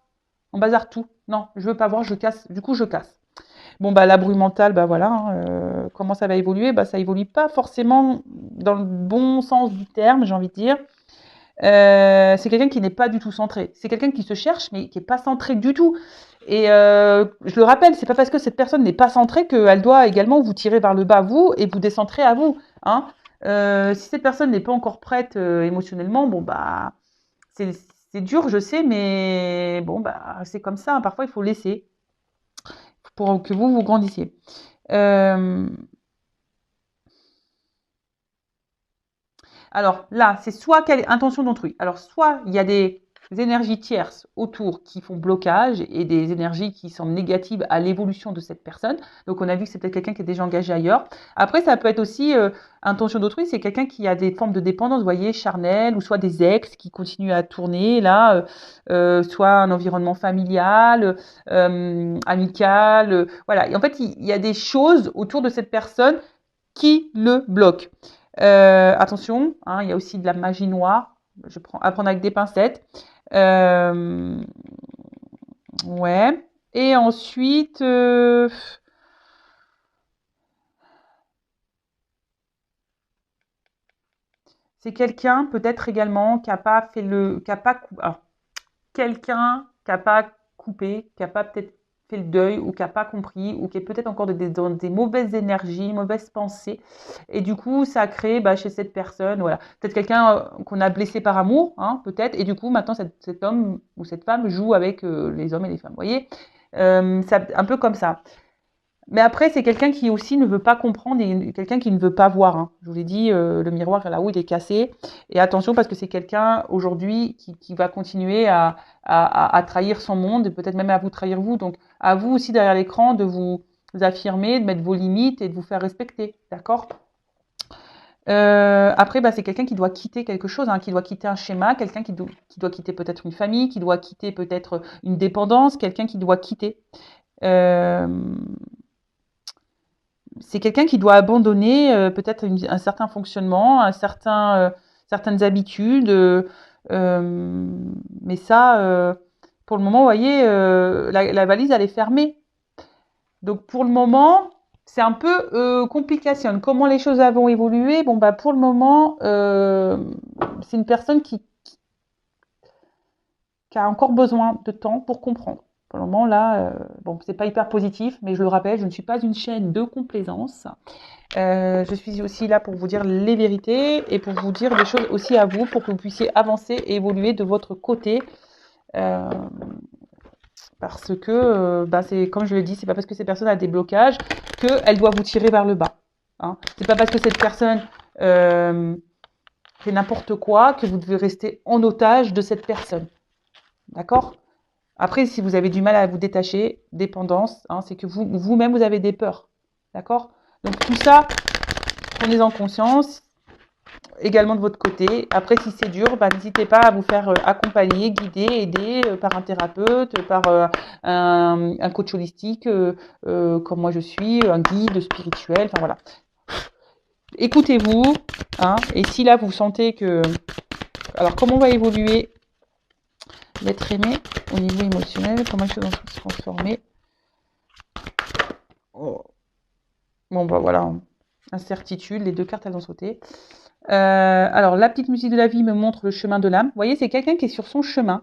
On bazarde tout. Non, je veux pas voir, je casse. Du coup, je casse. Bon, bah, la bruit mentale, bah voilà. Hein, comment ça va évoluer? Bah, ça évolue pas forcément dans le bon sens du terme, j'ai envie de dire. C'est quelqu'un qui n'est pas du tout centré. C'est quelqu'un qui se cherche, mais qui n'est pas centré du tout. Et je le rappelle, c'est pas parce que cette personne n'est pas centrée qu'elle doit également vous tirer vers le bas, vous, et vous décentrer à vous. Hein. Si cette personne n'est pas encore prête émotionnellement, bon, bah, c'est dur, je sais, mais bon, bah, c'est comme ça. Hein. Parfois, il faut laisser pour que vous grandissiez. Alors là, c'est soit quelle intention d'autrui. Alors soit il y a des énergies tierces autour qui font blocage et des énergies qui semblent négatives à l'évolution de cette personne. Donc on a vu que c'est peut-être quelqu'un qui est déjà engagé ailleurs. Après, ça peut être aussi intention d'autrui, c'est quelqu'un qui a des formes de dépendance, vous voyez, charnelle, ou soit des ex qui continuent à tourner là, soit un environnement familial, amical. Voilà. Et en fait, il y a des choses autour de cette personne qui le bloquent. Attention, hein, il y a aussi de la magie noire. Je prends à prendre avec des pincettes. Ouais. Et ensuite, c'est quelqu'un peut-être également qui n'a pas fait qui a pas, alors, quelqu'un qui n'a pas coupé, qui n'a pas peut-être fait le deuil ou qui n'a pas compris ou qui est peut-être encore dans des mauvaises énergies, mauvaises pensées. Et du coup, ça a créé chez cette personne, voilà, peut-être quelqu'un qu'on a blessé par amour, hein, peut-être. Et du coup, maintenant, cet homme ou cette femme joue avec les hommes et les femmes. Vous voyez, c'est un peu comme ça. Mais après, c'est quelqu'un qui aussi ne veut pas comprendre et quelqu'un qui ne veut pas voir. Hein. Je vous l'ai dit, le miroir là où il est cassé. Et attention parce que c'est quelqu'un aujourd'hui qui va continuer à trahir son monde et peut-être même à vous trahir vous. Donc à vous aussi derrière l'écran de vous affirmer, de mettre vos limites et de vous faire respecter. D'accord? Après, c'est quelqu'un qui doit quitter quelque chose, hein, qui doit quitter un schéma, quelqu'un qui doit quitter peut-être une famille, qui doit quitter peut-être une dépendance, quelqu'un qui doit quitter. Euh, c'est quelqu'un qui doit abandonner peut-être un certain fonctionnement, certaines habitudes. Mais ça, pour le moment, vous voyez, la valise, elle est fermée. Donc, pour le moment, c'est un peu complication. Comment les choses vont évoluer? Bon, pour le moment, c'est une personne qui a encore besoin de temps pour comprendre. Pour le moment, là, bon, c'est pas hyper positif, mais je le rappelle, je ne suis pas une chaîne de complaisance. Je suis aussi là pour vous dire les vérités et pour vous dire des choses aussi à vous, pour que vous puissiez avancer et évoluer de votre côté. Parce que, c'est comme je le dis, c'est pas parce que cette personne a des blocages qu'elle doit vous tirer vers le bas. Hein. C'est pas parce que cette personne fait n'importe quoi que vous devez rester en otage de cette personne. D'accord? Après, si vous avez du mal à vous détacher, dépendance, hein, c'est que vous-même, vous avez des peurs. D'accord? Donc tout ça, prenez-en conscience, également de votre côté. Après, si c'est dur, n'hésitez pas à vous faire accompagner, guider, aider par un thérapeute, par un coach holistique, comme moi je suis, un guide spirituel, enfin voilà. Écoutez-vous, hein, et si là vous sentez que... Alors, comment va évoluer l'être aimé au niveau émotionnel? Comment les choses vont se transformer? Oh. Bon, voilà. Incertitude, les deux cartes, elles ont sauté. Alors, la petite musique de la vie me montre le chemin de l'âme. Vous voyez, c'est quelqu'un qui est sur son chemin.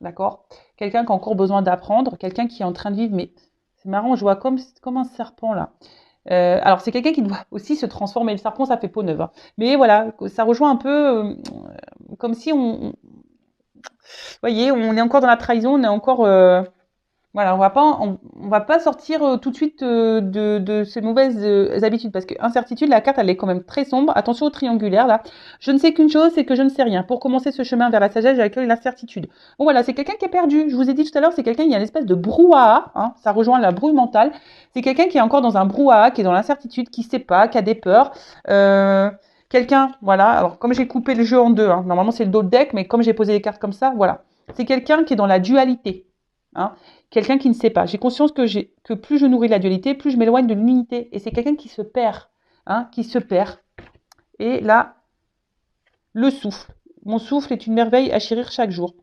D'accord? Quelqu'un qui a encore besoin d'apprendre. Quelqu'un qui est en train de vivre. Mais c'est marrant, je vois comme un serpent, là. Alors, c'est quelqu'un qui doit aussi se transformer. Le serpent, ça fait peau neuve. Hein. Mais voilà, ça rejoint un peu comme si vous voyez, on est encore dans la trahison, on est encore, voilà, on va pas sortir tout de suite de ces mauvaises habitudes parce que incertitude, la carte, elle est quand même très sombre. Attention au triangulaire là. Je ne sais qu'une chose, c'est que je ne sais rien. Pour commencer ce chemin vers la sagesse, j'accueille l'incertitude. Bon voilà, c'est quelqu'un qui est perdu. Je vous ai dit tout à l'heure, c'est quelqu'un, il y a une espèce de brouhaha, hein, ça rejoint la brouille mentale. C'est quelqu'un qui est encore dans un brouhaha, qui est dans l'incertitude, qui sait pas, qui a des peurs. Quelqu'un, voilà. Alors comme j'ai coupé le jeu en deux, hein, normalement c'est le dos de deck, mais comme j'ai posé les cartes comme ça, voilà. C'est quelqu'un qui est dans la dualité. Hein. Quelqu'un qui ne sait pas. J'ai conscience que plus je nourris la dualité, plus je m'éloigne de l'unité. Et c'est quelqu'un qui se perd. Hein, qui se perd. Et là, le souffle. Mon souffle est une merveille à chérir chaque jour.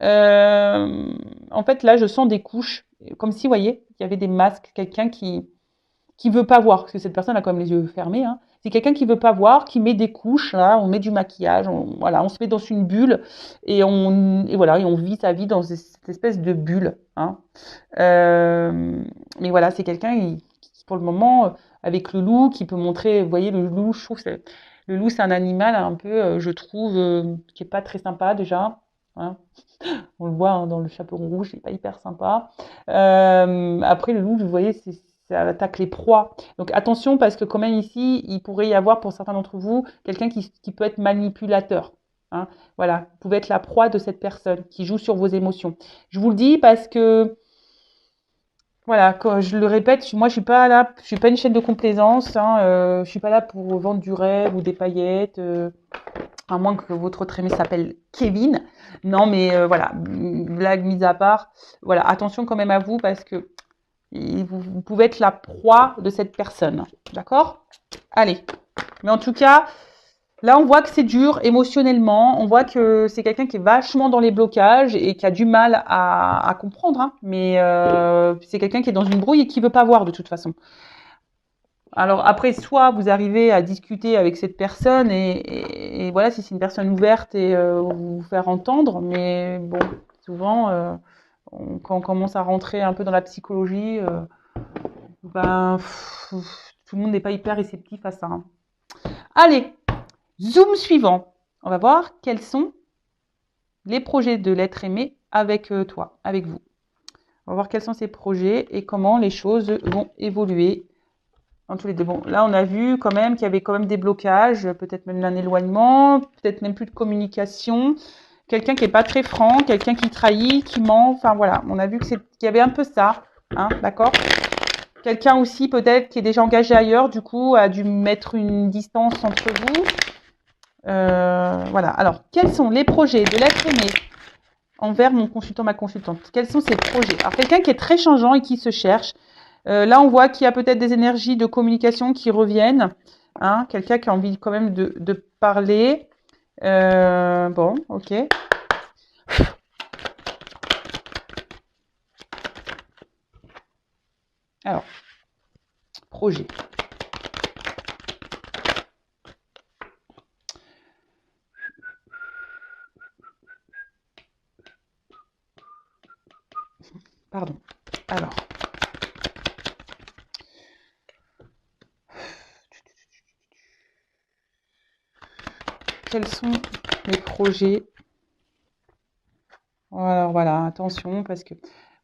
En fait, là, je sens des couches. Comme si, vous voyez, il y avait des masques. Quelqu'un qui veut pas voir. Parce que cette personne a quand même les yeux fermés. Hein. C'est quelqu'un qui veut pas voir, qui met des couches. Là, on met du maquillage. Voilà, on se met dans une bulle. Et voilà, et on vit sa vie dans cette espèce de bulle. Hein. Mais voilà, c'est quelqu'un qui, pour le moment, avec le loup, qui peut montrer, vous voyez, le loup, je trouve que le loup, c'est un animal un peu, je trouve, qui est pas très sympa déjà. Hein. On le voit hein, dans le chaperon rouge, il est pas hyper sympa. Après, le loup, vous voyez, ça attaque les proies. Donc attention, parce que quand même ici, il pourrait y avoir, pour certains d'entre vous, quelqu'un qui peut être manipulateur. Hein. Voilà, vous pouvez être la proie de cette personne qui joue sur vos émotions. Je vous le dis parce que voilà, quand je le répète, moi je suis pas là, je suis pas une chaîne de complaisance, hein, je suis pas là pour vendre du rêve ou des paillettes, à moins que votre autre aimé s'appelle Kevin. Non, mais voilà, blague mise à part, voilà, attention quand même à vous parce que vous pouvez être la proie de cette personne, d'accord? Allez, mais en tout cas, là, on voit que c'est dur émotionnellement. On voit que c'est quelqu'un qui est vachement dans les blocages et qui a du mal à comprendre. Hein. Mais c'est quelqu'un qui est dans une brouille et qui veut pas voir de toute façon. Alors après, soit vous arrivez à discuter avec cette personne et voilà, si c'est une personne ouverte et vous faire entendre. Mais bon, souvent, quand on commence à rentrer un peu dans la psychologie, tout le monde n'est pas hyper réceptif à ça. Hein. Allez, zoom suivant. On va voir quels sont les projets de l'être aimé avec toi, avec vous. On va voir quels sont ces projets et comment les choses vont évoluer dans tous les deux. Bon, là, on a vu quand même qu'il y avait quand même des blocages, peut-être même un éloignement, peut-être même plus de communication. Quelqu'un qui n'est pas très franc, quelqu'un qui trahit, qui ment. Enfin, voilà, on a vu qu'il y avait un peu ça. Hein, d'accord ? Quelqu'un aussi, peut-être, qui est déjà engagé ailleurs, du coup, a dû mettre une distance entre vous. Voilà. Alors, quels sont les projets de l'être aimé envers mon consultant, ma consultante? Quels sont ces projets? Alors, quelqu'un qui est très changeant et qui se cherche. Là, on voit qu'il y a peut-être des énergies de communication qui reviennent. Hein, quelqu'un qui a envie quand même de parler. Bon, ok. Alors, projet. Pardon. Alors. Quels sont les projets? Alors voilà, attention, parce que,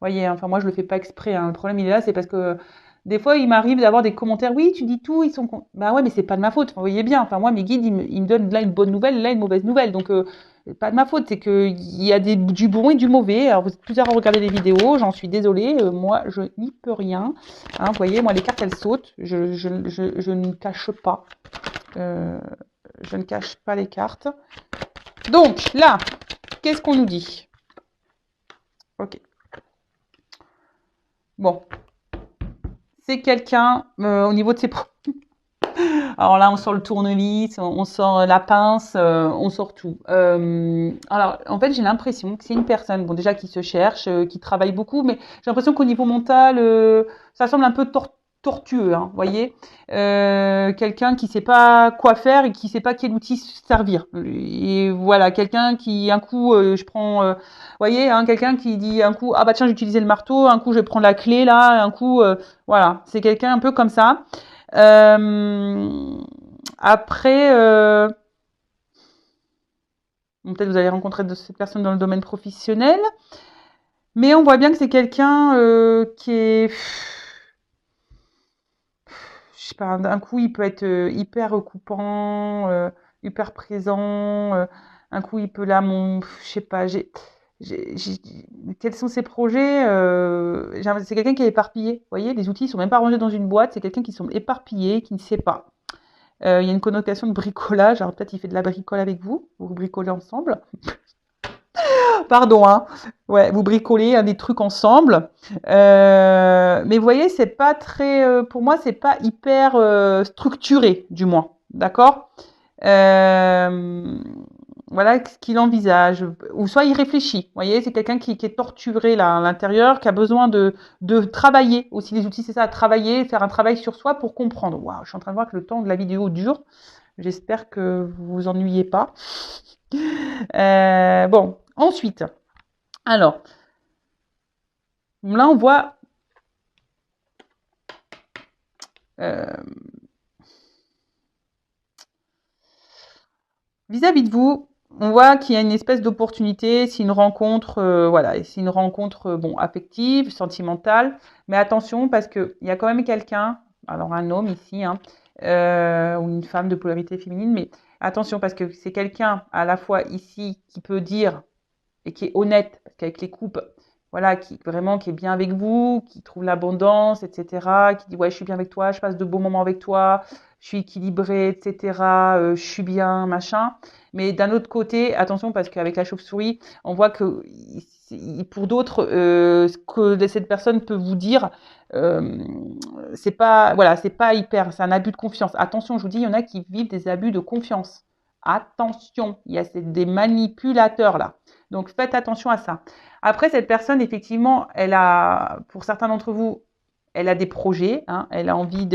voyez, enfin moi je le fais pas exprès, hein. Le problème il est là, c'est parce que des fois il m'arrive d'avoir des commentaires, oui, tu dis tout, ils sont... Bah ouais, mais c'est pas de ma faute, vous voyez bien, enfin moi mes guides, ils me donnent là une bonne nouvelle, là une mauvaise nouvelle, donc pas de ma faute, c'est qu'il y a du bon et du mauvais, alors vous êtes plusieurs à regarder les vidéos, j'en suis désolée, moi je n'y peux rien, hein, vous voyez, moi les cartes elles sautent, je ne cache pas, je ne cache pas les cartes. Donc là, qu'est-ce qu'on nous dit? Ok. Bon. C'est quelqu'un au niveau de ses... Alors là, on sort le tournevis, on sort la pince, on sort tout. Alors, en fait, j'ai l'impression que c'est une personne, bon, déjà qui se cherche, qui travaille beaucoup, mais j'ai l'impression qu'au niveau mental, ça semble un peu tortueux, hein, voyez. Quelqu'un qui sait pas quoi faire et qui sait pas quel outil se servir. Et voilà, quelqu'un qui, un coup, je prends, voyez, hein, quelqu'un qui dit un coup, ah bah tiens, j'ai utilisé le marteau, un coup, je prends la clé là, un coup, voilà, c'est quelqu'un un peu comme ça. Après, Bon, peut-être vous allez rencontrer de cette personne dans le domaine professionnel. Mais on voit bien que c'est quelqu'un qui est... Je sais pas, d'un coup, il peut être hyper coupant, hyper présent. Un coup, il peut là, je sais pas, quels sont ses projets c'est quelqu'un qui est éparpillé. Vous voyez, les outils, ils sont même pas rangés dans une boîte. C'est quelqu'un qui sont éparpillés, qui ne sait pas. Il y a une connotation de bricolage. Alors peut-être il fait de la bricole avec vous. Vous bricolez ensemble. Pardon, hein. Ouais, vous bricolez des trucs ensemble. Mais vous voyez, c'est pas très, pour moi, c'est pas hyper structuré, du moins. D'accord. Euh, voilà ce qu'il envisage. Ou soit il réfléchit. Vous voyez, c'est quelqu'un qui est torturé là à l'intérieur, qui a besoin de travailler. Aussi, les outils, c'est ça, travailler, faire un travail sur soi pour comprendre. Waouh, je suis en train de voir que le temps de la vidéo dure. J'espère que vous vous ennuyez pas. Bon, ensuite. Alors, là, on voit vis-à-vis de vous, on voit qu'il y a une espèce d'opportunité, c'est une rencontre, voilà, c'est une rencontre bon, affective, sentimentale, mais attention parce qu'il y a quand même quelqu'un, alors un homme ici, hein, ou une femme de polarité féminine, mais attention parce que c'est quelqu'un à la fois ici qui peut dire et qui est honnête, parce qu'avec les coupes, voilà, qui vraiment qui est bien avec vous, qui trouve l'abondance, etc., qui dit ouais, je suis bien avec toi, je passe de beaux moments avec toi, je suis équilibrée, etc., je suis bien, machin. Mais d'un autre côté, attention, parce qu'avec la chauve-souris, on voit que pour d'autres, ce que cette personne peut vous dire, euh, c'est pas, voilà, c'est pas hyper, c'est un abus de confiance. Attention, je vous dis, il y en a qui vivent des abus de confiance. Attention, il y a des manipulateurs là. Donc faites attention à ça. Après, cette personne, effectivement, elle a, pour certains d'entre vous, elle a des projets, hein, elle a envie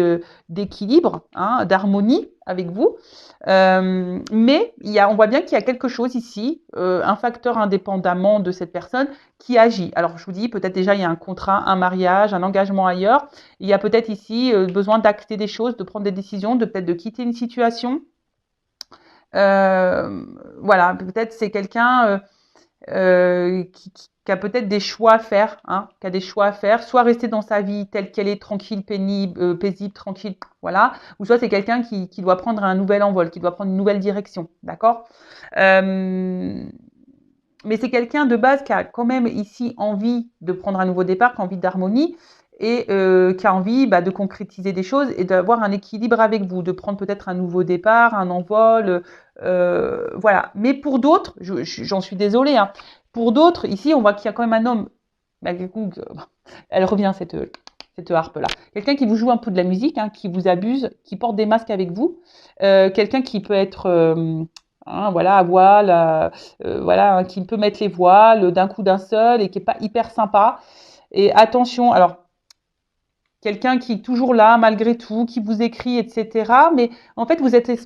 d'équilibre, hein, d'harmonie avec vous. Mais on voit bien qu'il y a quelque chose ici, un facteur indépendamment de cette personne qui agit. Alors je vous dis, peut-être déjà il y a un contrat, un mariage, un engagement ailleurs. Il y a peut-être ici besoin d'acter des choses, de prendre des décisions, peut-être de quitter une situation. Voilà, peut-être c'est quelqu'un qui a peut-être des choix à faire, hein, qui a des choix à faire, soit rester dans sa vie telle qu'elle est, tranquille, pénible, paisible, tranquille, voilà, ou soit c'est quelqu'un qui doit prendre un nouvel envol, qui doit prendre une nouvelle direction, d'accord. Mais c'est quelqu'un de base qui a quand même ici envie de prendre un nouveau départ, qui a envie d'harmonie et qui a envie de concrétiser des choses et d'avoir un équilibre avec vous, de prendre peut-être un nouveau départ, un envol, voilà. Mais pour d'autres, j'en suis désolée, hein, pour d'autres, ici, on voit qu'il y a quand même un homme, du coup, elle revient cette harpe-là. Quelqu'un qui vous joue un peu de la musique, hein, qui vous abuse, qui porte des masques avec vous, quelqu'un qui peut être hein, voilà, à voile, voilà, qui peut mettre les voiles d'un coup d'un seul et qui est pas hyper sympa. Et attention, alors quelqu'un qui est toujours là malgré tout, qui vous écrit, etc. Mais en fait,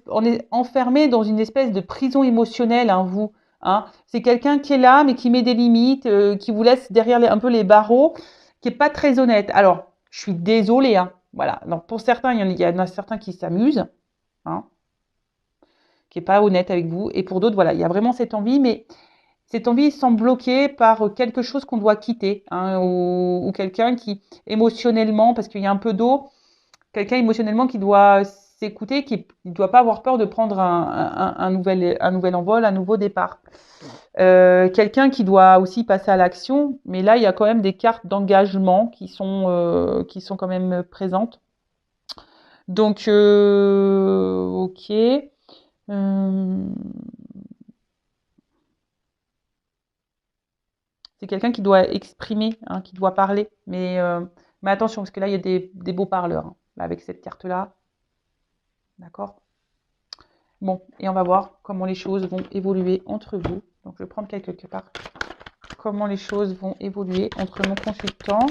on est enfermé dans une espèce de prison émotionnelle, hein, vous. Hein. C'est quelqu'un qui est là, mais qui met des limites, qui vous laisse derrière un peu les barreaux, qui est pas très honnête. Alors, je suis désolée. Hein. Voilà. Donc, pour certains, il y en a certains qui s'amusent. Hein, qui est pas honnête avec vous. Et pour d'autres, voilà, il y a vraiment cette envie, mais cette envie semble bloquée par quelque chose qu'on doit quitter, hein, ou quelqu'un qui émotionnellement, parce qu'il y a un peu d'eau, quelqu'un émotionnellement qui doit s'écouter, qui ne doit pas avoir peur de prendre un nouvel envol, un nouveau départ. Quelqu'un qui doit aussi passer à l'action, mais là il y a quand même des cartes d'engagement qui sont quand même présentes. Donc ok. Euh, c'est quelqu'un qui doit exprimer, hein, qui doit parler. Mais attention, parce que là, il y a des beaux parleurs, hein, là, avec cette carte-là. D'accord. Bon, et on va voir comment les choses vont évoluer entre vous. Donc, je vais prendre quelque part comment les choses vont évoluer entre mon consultant,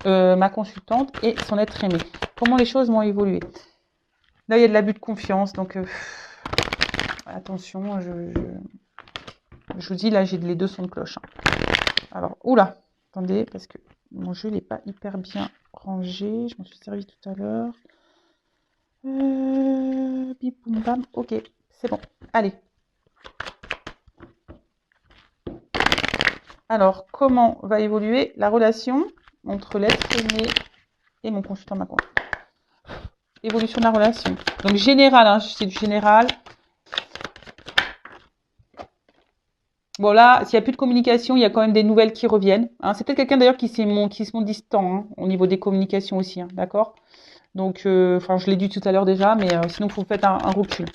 ma consultante et son être aimé. Comment les choses vont évoluer. Là, il y a de l'abus de confiance, donc attention, je vous dis, là, j'ai les deux sons de cloche. Hein. Alors, oula, attendez, parce que mon jeu n'est pas hyper bien rangé. Je m'en suis servi tout à l'heure. Bip boum bam. Ok, c'est bon. Allez. Alors, comment va évoluer la relation entre l'être aimé et mon consultant macron? Évolution de la relation. Donc, général, hein, c'est du général. Bon, là, s'il n'y a plus de communication, il y a quand même des nouvelles qui reviennent. Hein. C'est peut-être quelqu'un d'ailleurs qui se montre distant hein, au niveau des communications aussi, hein, d'accord? Donc, je l'ai dit tout à l'heure déjà, mais sinon, il faut faire un recul.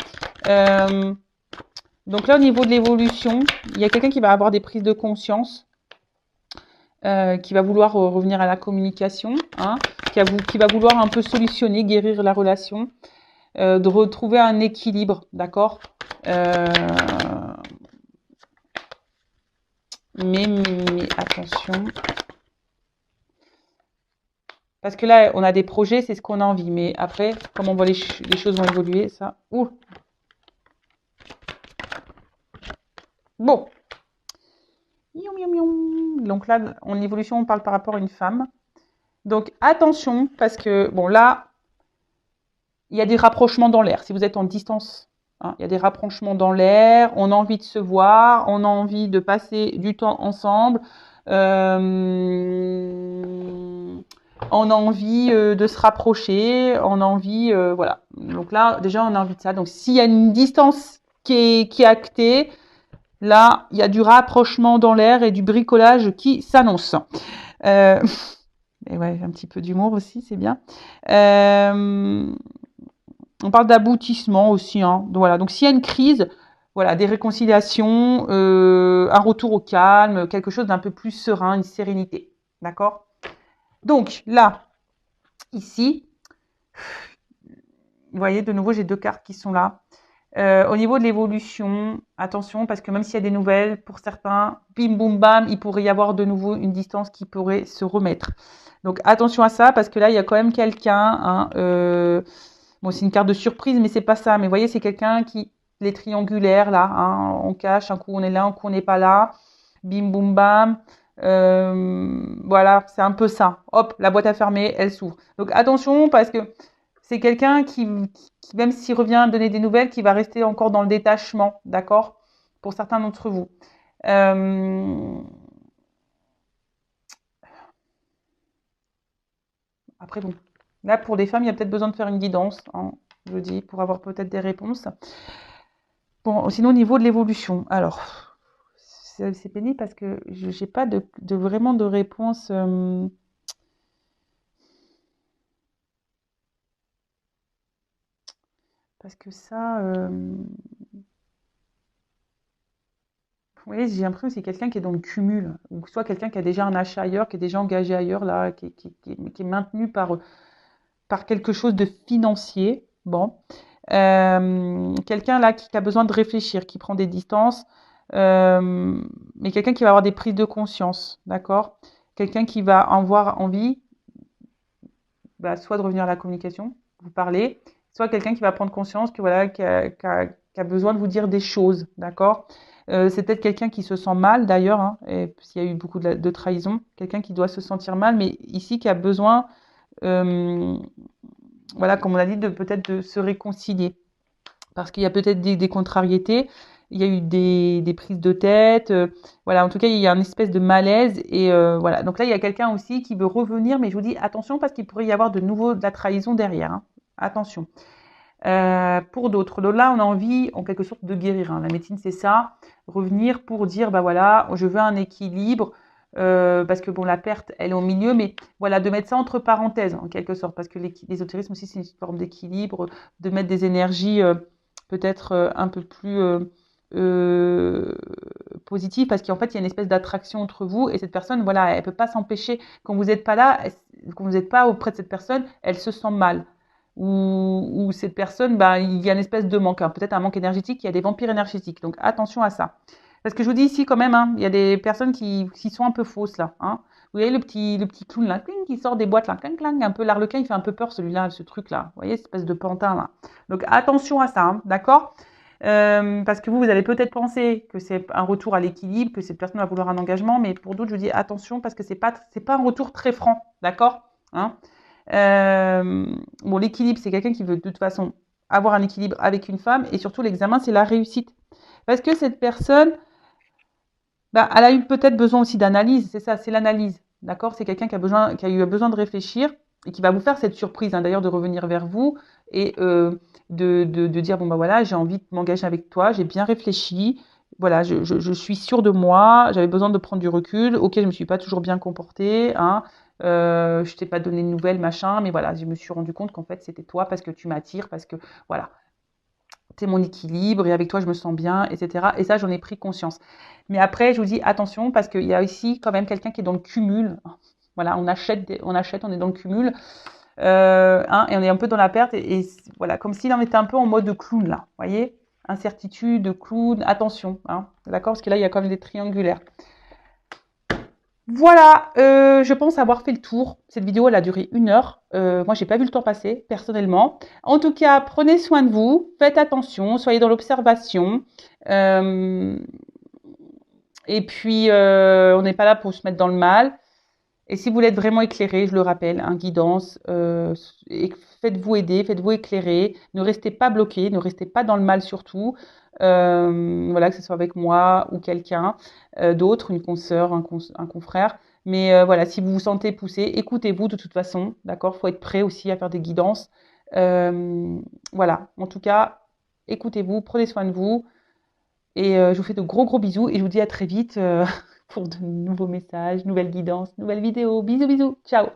Donc là, au niveau de l'évolution, il y a quelqu'un qui va avoir des prises de conscience, qui va vouloir revenir à la communication, hein, qui va vouloir un peu solutionner, guérir la relation, de retrouver un équilibre, d'accord mais attention, parce que là, on a des projets, c'est ce qu'on a envie, mais après, comment on voit les choses vont évoluer, ça. Ouh. Bon. Donc là, en évolution, on parle par rapport à une femme. Donc attention, parce que, bon là, il y a des rapprochements dans l'air. Si vous êtes en distance, hein, il y a des rapprochements dans l'air, on a envie de se voir, on a envie de passer du temps ensemble, on a envie de se rapprocher, on a envie, voilà. Donc là, déjà, on a envie de ça. Donc s'il y a une distance qui est actée, là, il y a du rapprochement dans l'air et du bricolage qui s'annonce. Et ouais, un petit peu d'humour aussi, c'est bien. On parle d'aboutissement aussi. Hein. Donc, voilà. Donc s'il y a une crise, voilà, des réconciliations, un retour au calme, quelque chose d'un peu plus serein, une sérénité. D'accord? Donc là, ici, vous voyez, de nouveau, j'ai deux cartes qui sont là. Au niveau de l'évolution, attention, parce que même s'il y a des nouvelles, pour certains, bim, boum, bam, il pourrait y avoir de nouveau une distance qui pourrait se remettre. Donc attention à ça, parce que là, il y a quand même quelqu'un, hein, bon, c'est une carte de surprise, mais c'est pas ça. Mais vous voyez, c'est quelqu'un qui, les triangulaires, là, hein, on cache, un coup on est là, un coup on n'est pas là, bim, boum, bam. Voilà, c'est un peu ça. Hop, la boîte à fermer, elle s'ouvre. Donc attention, parce que c'est quelqu'un qui, même s'il revient donner des nouvelles, qui va rester encore dans le détachement, d'accord? Pour certains d'entre vous. Après, bon, là, pour les femmes, il y a peut-être besoin de faire une guidance, hein, je dis, pour avoir peut-être des réponses. Bon, sinon, au niveau de l'évolution, alors, c'est pénible parce que je n'ai pas vraiment de réponse. Parce que ça, vous voyez, j'ai l'impression que c'est quelqu'un qui est dans le cumul, ou soit quelqu'un qui a déjà un achat ailleurs, qui est déjà engagé ailleurs, là, qui est maintenu par quelque chose de financier. Bon. Quelqu'un là qui a besoin de réfléchir, qui prend des distances, mais quelqu'un qui va avoir des prises de conscience, d'accord? Quelqu'un qui va avoir envie, bah, soit de revenir à la communication, vous parler, soit quelqu'un qui va prendre conscience que voilà, qui a besoin de vous dire des choses, d'accord? C'est peut-être quelqu'un qui se sent mal d'ailleurs, hein, s'il y a eu beaucoup de trahison, quelqu'un qui doit se sentir mal, mais ici qui a besoin, voilà, comme on a dit, de peut-être de se réconcilier, parce qu'il y a peut-être des contrariétés, il y a eu des prises de tête, voilà, en tout cas, il y a une espèce de malaise, et voilà. Donc là, il y a quelqu'un aussi qui veut revenir, mais je vous dis attention, parce qu'il pourrait y avoir de nouveau de la trahison derrière, hein. Attention. Pour d'autres, là, on a envie, en quelque sorte, de guérir, hein. La médecine, c'est ça, revenir pour dire, bah voilà, je veux un équilibre, parce que bon, la perte, elle est au milieu, mais voilà, de mettre ça entre parenthèses, en quelque sorte, parce que l'ésotérisme aussi, c'est une forme d'équilibre, de mettre des énergies peut-être un peu plus euh, positives, parce qu'en fait, il y a une espèce d'attraction entre vous, et cette personne, voilà, elle peut pas s'empêcher, quand vous n'êtes pas là, quand vous n'êtes pas auprès de cette personne, elle se sent mal. Ou cette personne, bah, il y a une espèce de manque, hein, peut-être un manque énergétique, il y a des vampires énergétiques, donc attention à ça. Parce que je vous dis ici quand même, hein, il y a des personnes qui sont un peu fausses là. Hein. Vous voyez le petit clown là, cling, qui sort des boîtes là, cling, cling, un peu l'arlequin, il fait un peu peur celui-là, ce truc là. Vous voyez, cette espèce de pantin là. Donc attention à ça, hein, d'accord? Parce que vous allez peut-être penser que c'est un retour à l'équilibre, que cette personne va vouloir un engagement, mais pour d'autres, je vous dis attention parce que c'est pas un retour très franc, d'accord? Hein. Bon, l'équilibre, c'est quelqu'un qui veut de toute façon avoir un équilibre avec une femme, et surtout l'examen, c'est la réussite. Parce que cette personne, Bah, elle a eu peut-être besoin aussi d'analyse, c'est ça, c'est l'analyse, d'accord? C'est quelqu'un qui a eu besoin de réfléchir et qui va vous faire cette surprise, hein, d'ailleurs, de revenir vers vous et de dire, bon, bah voilà, j'ai envie de m'engager avec toi, j'ai bien réfléchi, voilà, je suis sûre de moi, j'avais besoin de prendre du recul, ok, je me suis pas toujours bien comportée, hein, je t'ai pas donné de nouvelles, machin, mais voilà, je me suis rendu compte qu'en fait, c'était toi parce que tu m'attires, parce que, voilà, c'est mon équilibre et avec toi je me sens bien, etc. Et ça, j'en ai pris conscience. Mais après, je vous dis attention parce qu'il y a aussi quand même quelqu'un qui est dans le cumul. Voilà, on achète, on est dans le cumul, hein, et on est un peu dans la perte. Et voilà, comme s'il en était un peu en mode clown là, vous voyez? Incertitude, clown, attention, hein, d'accord? Parce que là, il y a quand même des triangulaires. Voilà, je pense avoir fait le tour. Cette vidéo, elle a duré 1 heure. Moi, j'ai pas vu le temps passer, personnellement. En tout cas, prenez soin de vous, faites attention, soyez dans l'observation. Euh, et puis, on n'est pas là pour se mettre dans le mal. Et si vous voulez être vraiment éclairé, je le rappelle, hein, guidance, faites-vous aider, faites-vous éclairer. Ne restez pas bloqué, ne restez pas dans le mal surtout. Voilà, que ce soit avec moi ou quelqu'un d'autre, une consoeur, un confrère. Mais voilà, si vous vous sentez poussé, écoutez-vous de toute façon, d'accord? Faut être prêt aussi à faire des guidances. Voilà, en tout cas, écoutez-vous, prenez soin de vous. Et je vous fais de gros gros bisous et je vous dis à très vite pour de nouveaux messages, nouvelles guidances, nouvelles vidéos. Bisous bisous, ciao!